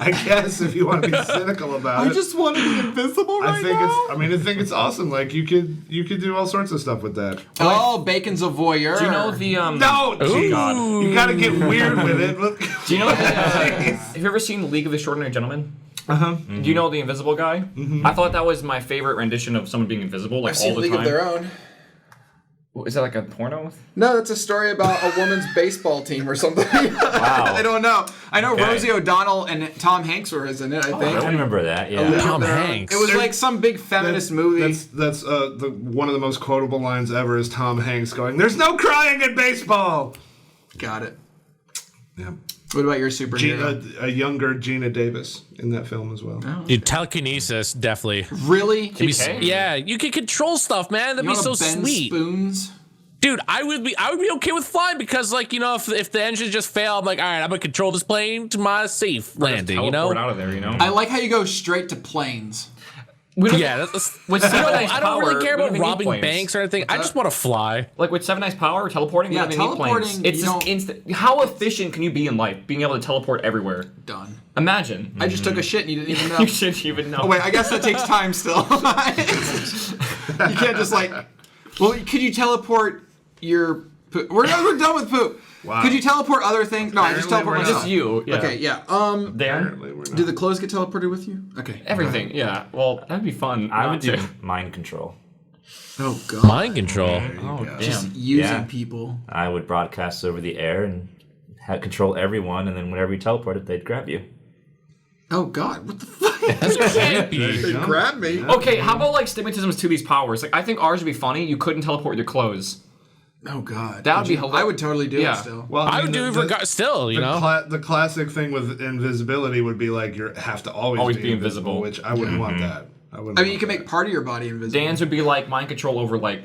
I guess if you want to be cynical about I it. just want to be invisible right I think now. I think it's awesome. Like you could do all sorts of stuff with that. Oh, Bacon's a voyeur. Do you know the No, Oh God. you gotta get weird with it. Do you know? Have you ever seen League of Extraordinary Gentlemen? Mm-hmm. Do you know the Invisible Guy? I thought that was my favorite rendition of someone being invisible, like I've all seen the League time. of Their Own. Is that like a porno? No, that's a story about a woman's baseball team or something. Wow. I don't know. I know Okay. Rosie O'Donnell and Tom Hanks were in it, I think. I remember that. League Yeah. of Tom Their Own. Hanks. It was like some big feminist movie. That's one of the most quotable lines ever is Tom Hanks going, "There's no crying in baseball." Got it. Yeah. What about your superhero? A younger Gina Davis in that film as well. Dude, telekinesis, definitely. Really? TK? Yeah, you can control stuff, man. That'd You be so wanna bend sweet. spoons? Dude, I would be okay with flying because, like, you know, if the engines just fail, I'm like, all right, I'm gonna control this plane to my safe landing. You know? Teleport out of there, you know. I like how you go straight to planes. Yeah, that's With you know, Seven Eyes I don't really Power, care we about don't even need robbing planes. banks or anything. I just want to fly. Like with 7 Eyes Power, teleporting, Yeah, you don't even need planes. teleporting, It's you just don't- instant. How efficient can you be in life, being able to teleport everywhere? Done. Imagine. I just took a shit and you didn't even know. You shouldn't even know. Oh wait, I guess that takes time still. You can't just like. Well, could you teleport your? Poop? We're done with poop. Wow. Could you teleport other things? No, I just Apparently teleport we're myself. Just you. Yeah. Okay, yeah. There. Apparently we're not. Do the clothes get teleported with you? Okay. Everything. Yeah. Well, that'd be fun. I not would do to. mind control. Oh god. Mind control. Oh damn. Just using Yeah. people. I would broadcast over the air and control everyone, and then whenever you teleported, they'd grab you. Oh god, what the fuck? Creepy. Grab me. Okay, how about like stigmatisms to these powers? Like I think ours would be funny. You couldn't teleport with your clothes. Oh god. That would be hilarious. I would totally do Yeah. it still. Well, I would do it still, you know? The classic thing with invisibility would be like you have to always be invisible. which I wouldn't want that. I wouldn't. I mean, you want can that. make part of your body invisible. Dan's would be like mind control over like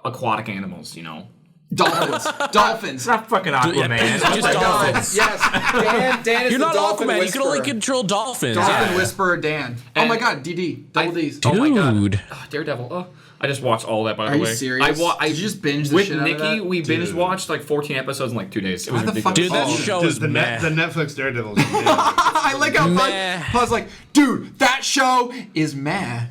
aquatic animals. You know. Dolphins. Dolphins. It's not fucking Aquaman. Just dolphins. Yes. Dan is You're the not dolphin Aquaman. You whisperer. can only control dolphins. Dolphin Yeah. whisperer Dan. Oh And- my god, DD. Double D's. Oh my god. Dude. Oh, Daredevil. Oh, I just watched all that by Are the you way. serious? I Did you just binge the with shit out of Nikki. that? We binge watched like 14 episodes in like 2 days. It was Why the fuck- ridiculous. Dude, that show is the meh. Netflix Daredevil. I like how Meh. Buzz like, dude, that show is meh.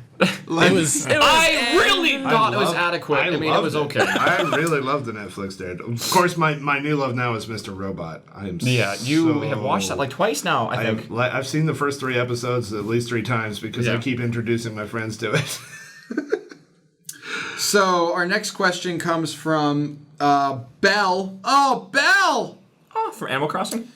Like, It was I really thought it was love- adequate. I mean, it loved was okay. I really love the Netflix Daredevil. Of course, my new love now is Mr. Robot. I am. Yeah, you so- have watched that like twice now. I think. I've seen the first 3 episodes at least 3 times because I Yeah. keep introducing my friends to it. So our next question comes from Belle. Oh, Belle! Oh, from Animal Crossing.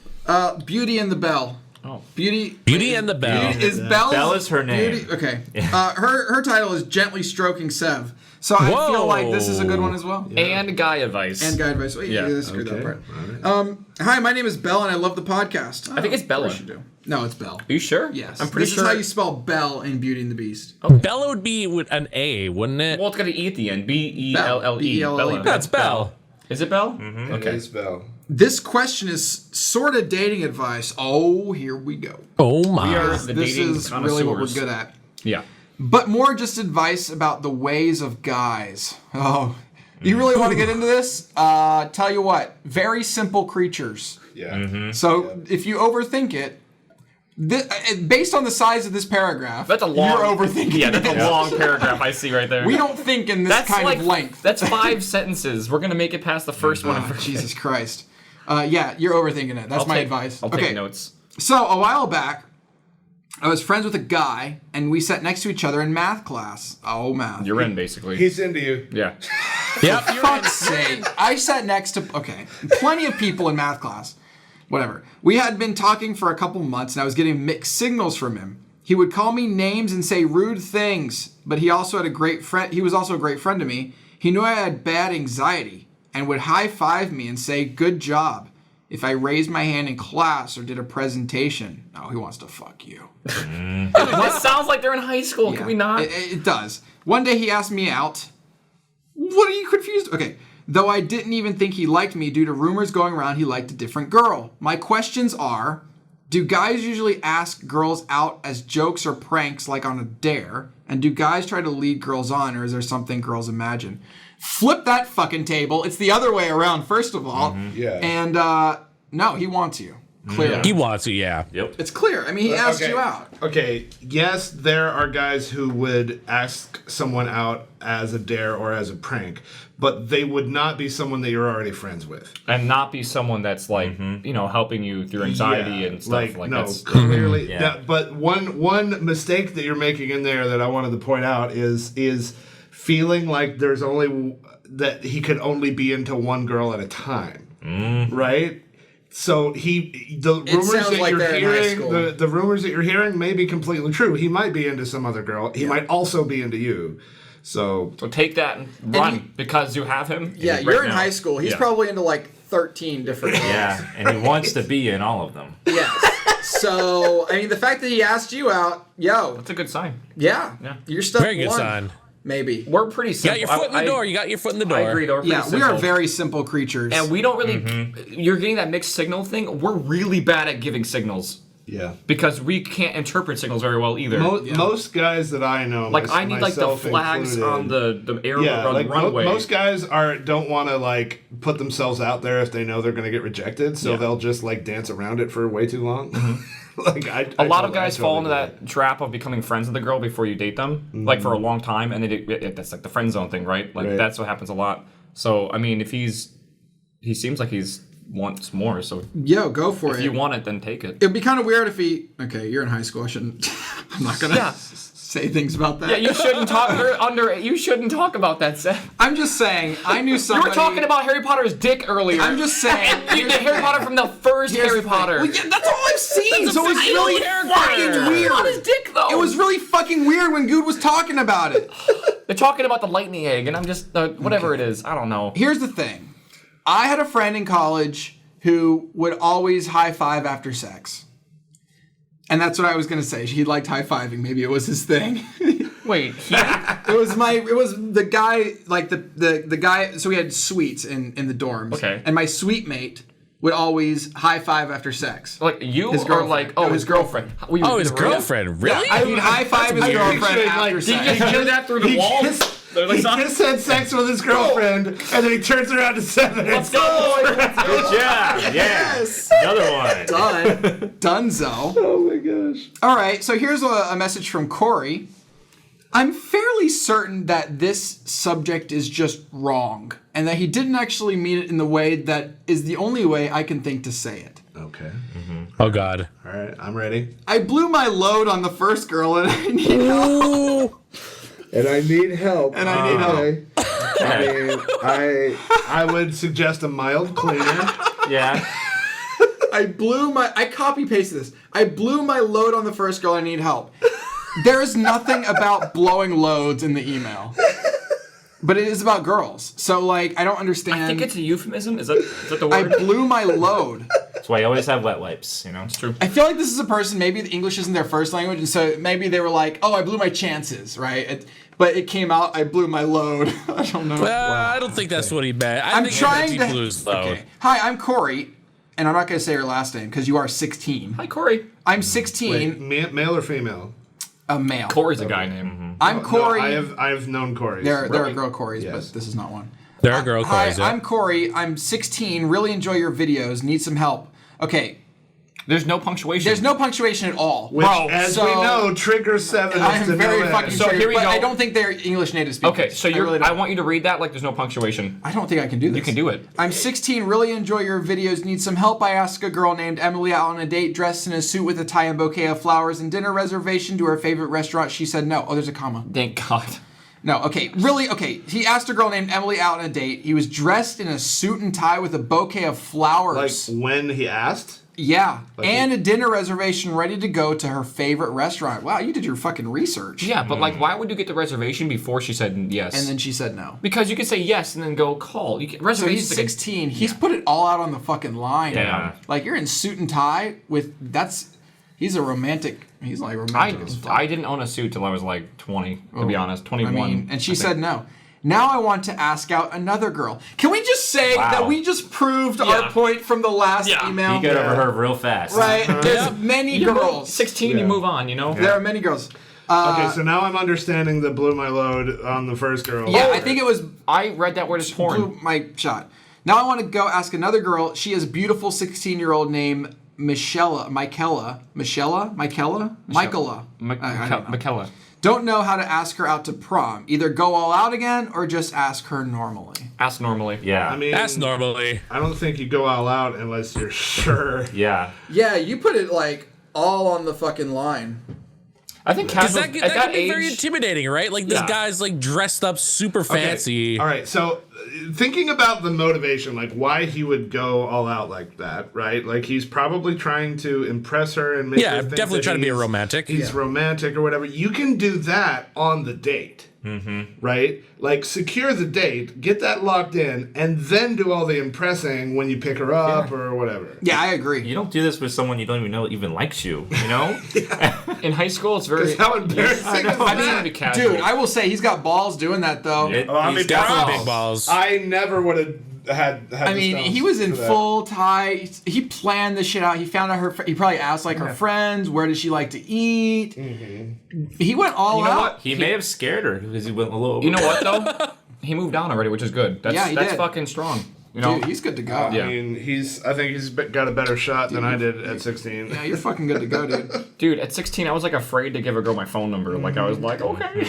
Beauty and the Bell. Oh. Beauty and the Bell. Beauty is Belle. Belle is her name. Beauty, okay. Her title is Gently Stroking Sev. So I feel like this is a good one as well. And Guy advice. And guide advice. Wait, Yeah. you screwed that Okay. part. Hi, my name is Belle, and I love the podcast. I think it's Bella. Of course you do. No, it's Belle. Are you sure? Yes. I'm pretty this sure. is how you spell Belle in Beauty and the Beast. Bella would be with an A, wouldn't it? Well, it's got an E at the end. B-E-L-L-E. B-E-L-L-E. Bella. That's Belle. Is it Belle? Okay, spell. This question is sort of dating advice. Oh, here we go. Oh my. We are the This dating is really what we're connoisseurs. good at. Yeah. But more just advice about the ways of guys. Oh, you really want to get into this? Tell you what, very simple creatures. Yeah. So if you overthink it, based on the size of this paragraph, That's a long. you're overthinking Yeah, that's it. a long paragraph I see right there. We don't think in this That's kind like of length. That's 5 sentences. We're gonna make it past the first one. Oh, Jesus Christ. Yeah, you're overthinking it. That's my advice. I'll okay. take notes. So a while back, I was friends with a guy, and we sat next to each other in math class. Oh, math. You're in basically. He's into you. Yeah. Yep. For fuck's sake. I sat next to, okay, plenty of people in math class. Whatever. We had been talking for a couple months, and I was getting mixed signals from him. He would call me names and say rude things, but he also had a great friend. He was also a great friend to me. He knew I had bad anxiety and would high-five me and say, good job, if I raised my hand in class or did a presentation. No, he wants to fuck you. That sounds like they're in high school. Yeah, Can we not? It does. One day he asked me out. What are you confused? Okay. Though I didn't even think he liked me due to rumors going around he liked a different girl. My questions are, do guys usually ask girls out as jokes or pranks like on a dare? And do guys try to lead girls on, or is there something girls imagine? Flip that fucking table. It's the other way around, first of all. Yeah. And no, he wants you. Clearly. He wants to, yeah. Yep. It's clear. I mean, he asked you out. Okay, yes, there are guys who would ask someone out as a dare or as a prank, but they would not be someone that you're already friends with. And not be someone that's like, helping you through anxiety and stuff like no, that's clearly. Yeah. No, but one mistake that you're making in there that I wanted to point out is feeling like there's only that he could only be into one girl at a time, right? So the rumors sounds that like you're they're in high hearing, school. the rumors that you're hearing may be completely true. He might be into some other girl. He might also be into you. So So take that and run he- because you have him. Yeah, right you're in now. high school. He's Yeah. probably into like 13 different girls. Yeah, and he wants to be in all of them. Yes. So, I mean, the fact that he asked you out, That's a good sign. yeah. Yeah. You're stuck Very good one, sign. maybe. We're pretty You got simple. your foot in the door. You got your foot in the door. I agree, though. We're pretty Yeah, we are simple. very simple creatures. And we don't really. You're getting that mixed signal thing. We're really bad at giving signals yeah. because we can't interpret signals very well either. Most guys that I know, Like I need like the myself flags included, on the air Yeah, on like the runway. most guys don't want to like put themselves out there if they know they're going to get rejected, so they'll just like dance around it for way too long. Like a lot of guys fall into that trap of becoming friends with the girl before you date them, like for a long time, and that's like the friend zone thing, right? Like Right. that's what happens a lot. So I mean, if he seems like he's wants more, so Yo, go for if it. you want it, then take it. It'd be kind of weird if he. Okay, you're in high school. I shouldn't. I'm not gonna Yeah. say things about that. Yeah, you shouldn't talk. You shouldn't talk about that, Seth. I'm just saying. I knew You somebody. were talking about Harry Potter's dick earlier. I'm just saying. the Harry Potter from the first Here's Harry the thing. Potter. Well, yeah, that's all I've seen. So it's really fucking weird. Not his dick though. It was really fucking weird when Good was talking about it. They're talking about the lightning egg, and I'm just whatever it is. I don't know. Here's the thing. I had a friend in college who would always high five after sex. And that's what I was gonna say. He liked high fiving. Maybe it was his thing. Wait, It was the guy, like the guy. So we had suites in the dorms. Okay. And my suite mate would always high five after sex. like you His or girlfriend. like No, his girlfriend? Oh, his girlfriend. Really? I would high five his girlfriend picturing, after like, Did you sex. just hear that through the wall? He just had sex with his girlfriend, and then he turns around to Seven. Let's go. Good job. Yeah. Yes. Another one. Done. Dunzo. Oh my gosh. All right, so here's a message from Corey. I'm fairly certain that this subject is just wrong, and that he didn't actually mean it in the way that is the only way I can think to say it. Okay. Oh, God. All right, I'm ready. I blew my load on the first girl, and I need help. And I need help. And I need help. I mean, I would suggest a mild cleaner. Yeah. I copy pasted this. I blew my load on the first girl, I need help. There is nothing about blowing loads in the email. But it is about girls. So, like, I don't understand. I think it's a euphemism. Is that the I word? blew my load. That's why you always have wet wipes, you know? It's true. I feel like this is a person, maybe the English isn't their first language, and so maybe they were like, oh, I blew my chances, right? But it came out, I blew my load. I don't know. I don't think that's what he meant. I'm think trying he to... blew his load. Okay. Hi, I'm Corey, and I'm not going to say your last name, because you are 16. Hi, Corey. I'm 16, Wait, male or female? a male. Corey's a guy name. I'm Corey. No, I've known Corey. There are girl Corys, Yes. but this is not one. There are girl Hi, Corys. yeah. I'm Corey. I'm 16. Really enjoy your videos. Need some help. Okay, There's no punctuation. there's no punctuation at all. Which, Bro, as so- we know, triggers Seven. I am very fucking So sure, here we but go. I don't think they're English native speakers. Okay, so I really don't. I want you to read that like there's no punctuation. I don't think I can do this. You can do it. I'm 16, really enjoy your videos, need some help. I asked a girl named Emily out on a date, dressed in a suit with a tie and bouquet of flowers and dinner reservation to her favorite restaurant. She said no. Oh, there's a comma. Thank God. No, okay, really, okay. He asked a girl named Emily out on a date. He was dressed in a suit and tie with a bouquet of Like flowers. when he asked. Yeah, and a dinner reservation ready to go to her favorite restaurant. Wow, you did your fucking research. Yeah, but like, why would you get the reservation before she said yes? And then she said no. Because you could say yes and then go call. You can, So reservations. he's 16. He's put it all out on the fucking line. Yeah. Like, you're in suit and tie with, he's a romantic, he's like romantic as fuck. I didn't own a suit till I was like 20, to be honest. 21. And she said no. Now I want to ask out another girl. Can we just say that we just proved our point from the last email? He got over her real fast. Right? There's many girls. 16, you move on, you know? There are many girls. Okay, so now I'm understanding the blew my load on the first girl. Yeah, I think it was I read that word as porn. blew my shot. Now I want to go ask another girl. She is a beautiful 16-year-old named Michaela. I don't know. McKella. Don't know how to ask her out to prom. Either go all out again or just ask her normally. Ask normally. Yeah. I mean, That's normally. I don't think you go all out unless you're sure. Yeah. Yeah, you put it like all on the fucking line. I think Because casual, that at can that be age, very intimidating, right? Like this Yeah. guy's like dressed up super fancy. All right, so thinking about the motivation, like why he would go all out like that, right? Like he's probably trying to impress her and make Yeah, her think definitely that trying to be a he's- romantic. He's romantic or whatever. You can do that on the date, right? Like secure the date, get that locked in, and then do all the impressing when you pick her up or whatever. Yeah, I agree. You don't do this with someone you don't even know even likes you, you know? in high school, it's very. How embarrassing is I that? mean, casual. Dude, I will say he's got balls doing that though. I mean, He's definitely Definitely big balls. I never would have had I the mean, stones he was in for that. full tie. He planned this shit out. He found out he probably asked like her friends, where does she like to eat? He went all You know out. what? He may have scared her because he went a little. You know what though? He moved on already, which is good. That's Yeah, he that's did. fucking strong. You know. Dude, he's good to go. I Yeah. mean, I think he's got a better shot than I did at 16. Yeah, you're fucking good to go, dude. Dude, at 16, I was like afraid to give a girl my phone number. Like I was like, okay.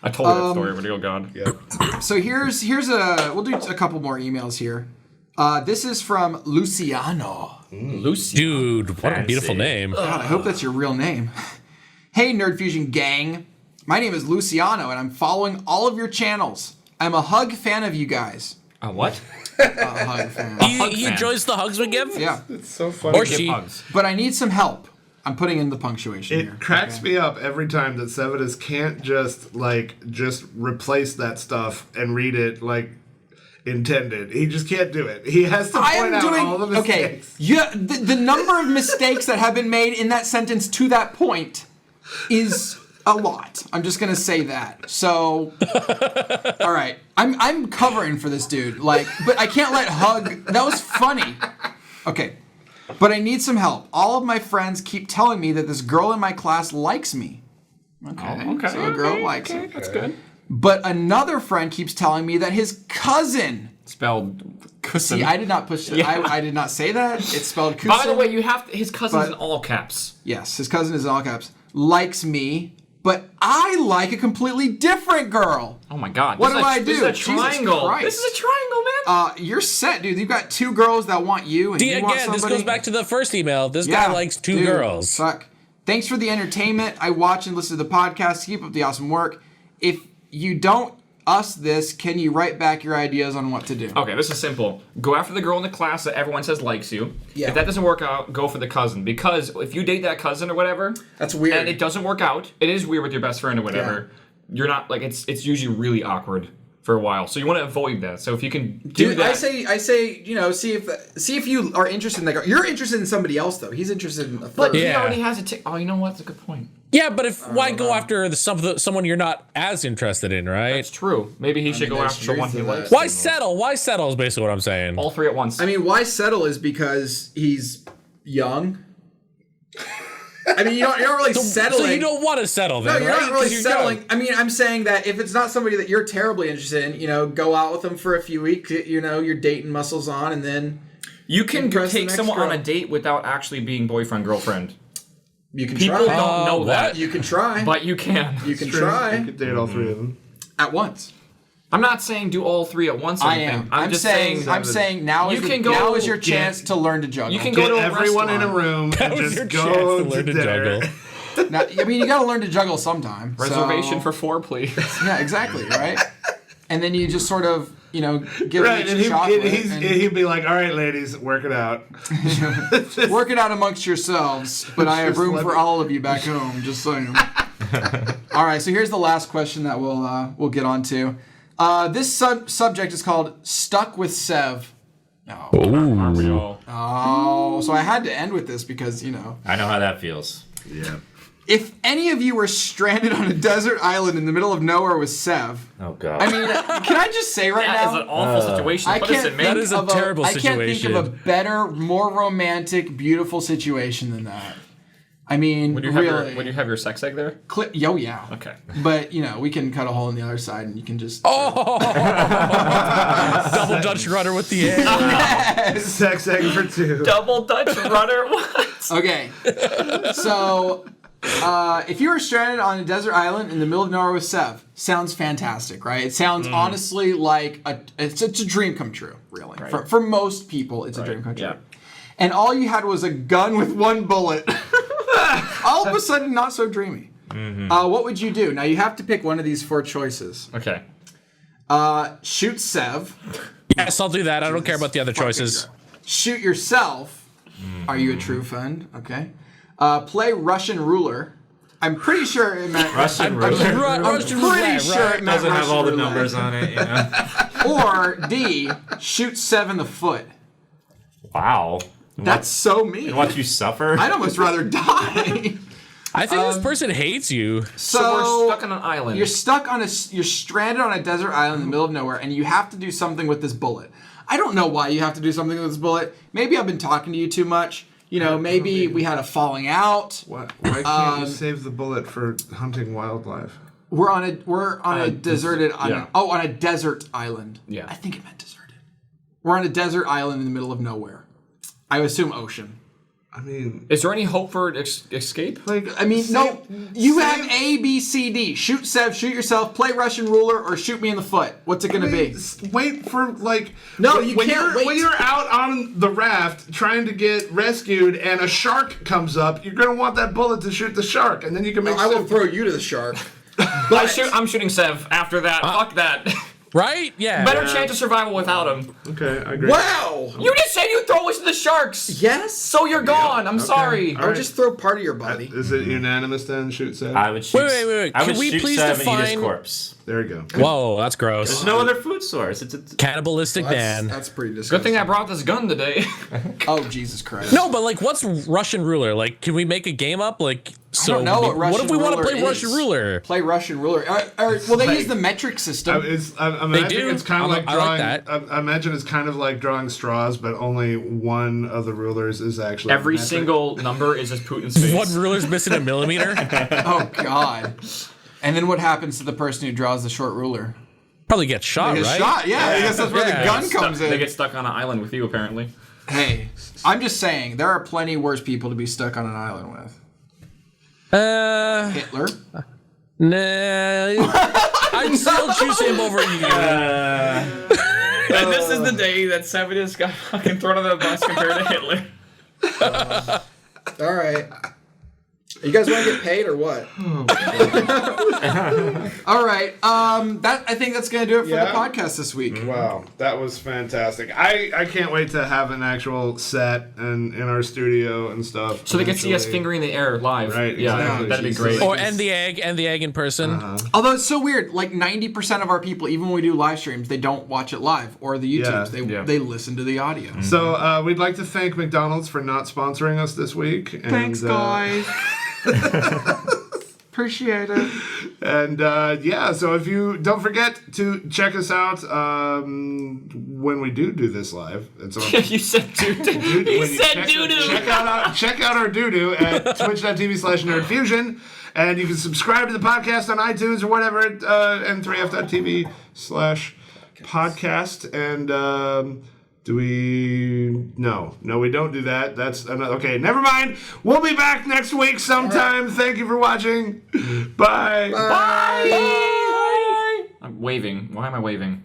I told her that story, but oh god. So here's we'll do a couple more emails here. This is from Luciano. Lucy. Dude, what a beautiful Fancy. name. God, I hope that's your real name. Hey, Nerd Fusion gang. My name is Luciano, and I'm following all of your channels. I'm a hug fan of you guys. What? A hug fan. He fan. enjoys the hugs we give? Yeah, It's so funny. Or Give she. hugs. but I need some help. I'm putting in the punctuation here. It cracks me up every time that Sevidus can't just replace that stuff and read it like intended. He just can't do it. He has to I point am out doing all the mistakes. okay. Yeah, the number of mistakes that have been made in that sentence to that point is a lot. I'm just gonna say that. So, all right, I'm covering for this dude. Like, but I can't let hug. That was funny. Okay, but I need some help. All of my friends keep telling me that this girl in my class likes me. Okay, so a girl likes me. That's good. But another friend keeps telling me that his cousin. Spelled cousin. See, I did not push. I did not say that. It's spelled cousin. By the way, you have his cousin's But- in all caps. Yes, his cousin is in all caps. Likes me, but I like a completely different girl. Oh my god. What This do is a- I do? This is a Jesus triangle. Christ. This is a triangle, man. You're set, dude. You've got two girls that want you, and you want Again, somebody. this goes back to the first email. This Yeah, guy likes two dude, girls. Fuck. Thanks for the entertainment. I watch and listen to the podcast. Keep up the awesome work. If you don't this, can you write back your ideas on what to do? Okay, this is simple. Go after the girl in the class that everyone says likes you. Yeah. If that doesn't work out, go for the cousin. Because if you date that cousin or whatever, That's weird. and it doesn't work out, it is weird with your best friend or whatever. You're not like it's usually really awkward for a while. So you want to avoid that. So if you can do Dude, that, I say, see if you are interested in that girl. You're interested in somebody else though. He's interested in a but third. he Yeah. already has a oh, you know what? That's a good point. Yeah, but why go after someone you're not as interested in, right? It's true. Maybe he should go there's after the one he truth to likes. that. Why settle? Why settle is basically what I'm saying. All three at once. I mean, why settle is because he's young. I mean, you're not really settling. So you don't want to settle No, then, you're right? not really 'Cause you're settling. young. I mean, I'm saying that if it's not somebody that you're terribly interested in, go out with them for a few weeks, you're dating muscles on, and then you can impress the take next someone girl. on a date without actually being boyfriend girlfriend. you can People try. don't know what? that, You can try. but you can. you can True. try You could date all three of them. at once. I'm not saying do all three at once. Or I anything. am. I'm just saying. I'm saying now You is can now go is your chance to learn to juggle. You can Get go to a everyone in a restaurant. room and was just your go chance to learn to dinner. juggle. Now, I mean, you got to learn to juggle sometime. Reservation so, for 4, please. Yeah, exactly, right? And then you just sort of, give Right, me and chocolate. he'd be like, all right, ladies, work it out. Work it out amongst yourselves, but I have Just room let for me- all of you back home, just saying. All right, so here's the last question that we'll get on to. This subject is called Stuck with Sev. Aren't we all? Oh, so I had to end with this because, I know how that feels. Yeah. if any of you were stranded on a desert island in the middle of nowhere with Sev, Oh god. I mean, can I just say right That is now? an awful situation. I Put us can't in, think man. That is a of terrible I can't think of a situation. better, more romantic, beautiful situation than that. I mean, Would you have really. would you have your sex egg there? Yo, yeah. Okay. But we can cut a hole in the other side, and you can just. Double Dutch rudder with the egg. Sex egg for two. Double Dutch rudder. What? Okay. So, if you were stranded on a desert island in the middle of nowhere with Sev, sounds fantastic, right? It sounds honestly like it's a dream come true, really. Right. For most people, it's a dream come true. Yeah. And all you had was a gun with one bullet. All of a sudden, not so dreamy. What would you do? Now, you have to pick one of these four choices. Okay. Shoot Sev. Yes, I'll do that. I don't care about the other choices. Shoot yourself. Are you a true friend? Okay. Play Russian ruler. I'm pretty sure it meant Russian I'm roulette. pretty Russian roulette, sure right? it meant Doesn't have Russian all the roulette. numbers on it. Or D, shoot Sev in the foot. Wow. That's so mean. And watch you suffer. I'd almost rather die. I think this person hates you. So we're stuck on an island. You're stranded on a desert island in the middle of nowhere, and you have to do something with this bullet. I don't know why you have to do something with this bullet. Maybe I've been talking to you too much. Maybe we had a falling out. Why can't you save the bullet for hunting wildlife? We're on a deserted island. yeah. Oh, on a desert island. Yeah. I think it meant deserted. We're on a desert island in the middle of nowhere. I assume ocean. I mean, Is there any hope for escape? No. You have A, B, C, D. Shoot Sev, shoot yourself, play Russian ruler, or shoot me in the foot. What's it gonna be? Wait for No, you when can't wait. When you're out on the raft trying to get rescued and a shark comes up, you're gonna want that bullet to shoot the shark, and then you can make. I will throw you to the shark. I'm shooting Sev after that. Fuck that. Right? Yeah. Better chance of survival without him. Okay, I agree. Wow. You just said you'd throw us to the sharks. Yes. So you're gone. I'm sorry. All Or right. just throw part of your body. Is it unanimous then? Shoot Sev. I would shoot. Wait. I would Can we shoot please Sev and eat his define- corpse. There you go. Whoa, that's gross. There's no other food source. It's Cannibalistic man. That's pretty disgusting. Good thing I brought this gun today. Oh, Jesus Christ. No, but what's Russian ruler? Can we make a game up? So I don't know what Russian if we want to ruler play is. Russian ruler? Play Russian ruler. Well, they use the metric system. I imagine do? it's kind of I like like drawing. that. I imagine it's kind of like drawing straws, but only one of the rulers is actually Every metric. single number is just Putin's face. One ruler's missing a millimeter. Oh, God. And then what happens to the person who draws the short ruler? Probably get shot, They get right? shot. Yeah, I guess that's where Yeah. the gun comes They in. get stuck on an island with you, apparently. Hey, I'm just saying, there are plenty worse people to be stuck on an island with. Hitler. Nah. I'd still choose him over you. And this is the day that Sevenus got fucking thrown on the bus compared to Hitler. All right. You guys want to get paid or what? All right. I think that's gonna do it for Yeah? the podcast this week. Wow, that was fantastic. I can't wait to have an actual set and in our studio and stuff. So they can see us eventually. fingering the air live. Right, Yeah, exactly. that'd be Jesus. great. Or end the egg in person. Although it's so weird, like 90% of our people, even when we do live streams, they don't watch it live or the YouTubes. Yeah. They listen to the audio. So we'd like to thank McDonald's for not sponsoring us this week. And, Thanks, guys. Appreciate it. And so if you don't forget to check us out when we do this live. It's on. You said doo-doo. You said doo-doo. Check out our doo-doo at twitch.tv/nerdfusion. And you can subscribe to the podcast on iTunes or whatever at n3f.tv/podcast. And do we... No, we don't do that. That's another... Okay, never mind. We'll be back next week sometime. Thank you for watching. Bye. Bye. I'm waving. Why am I waving?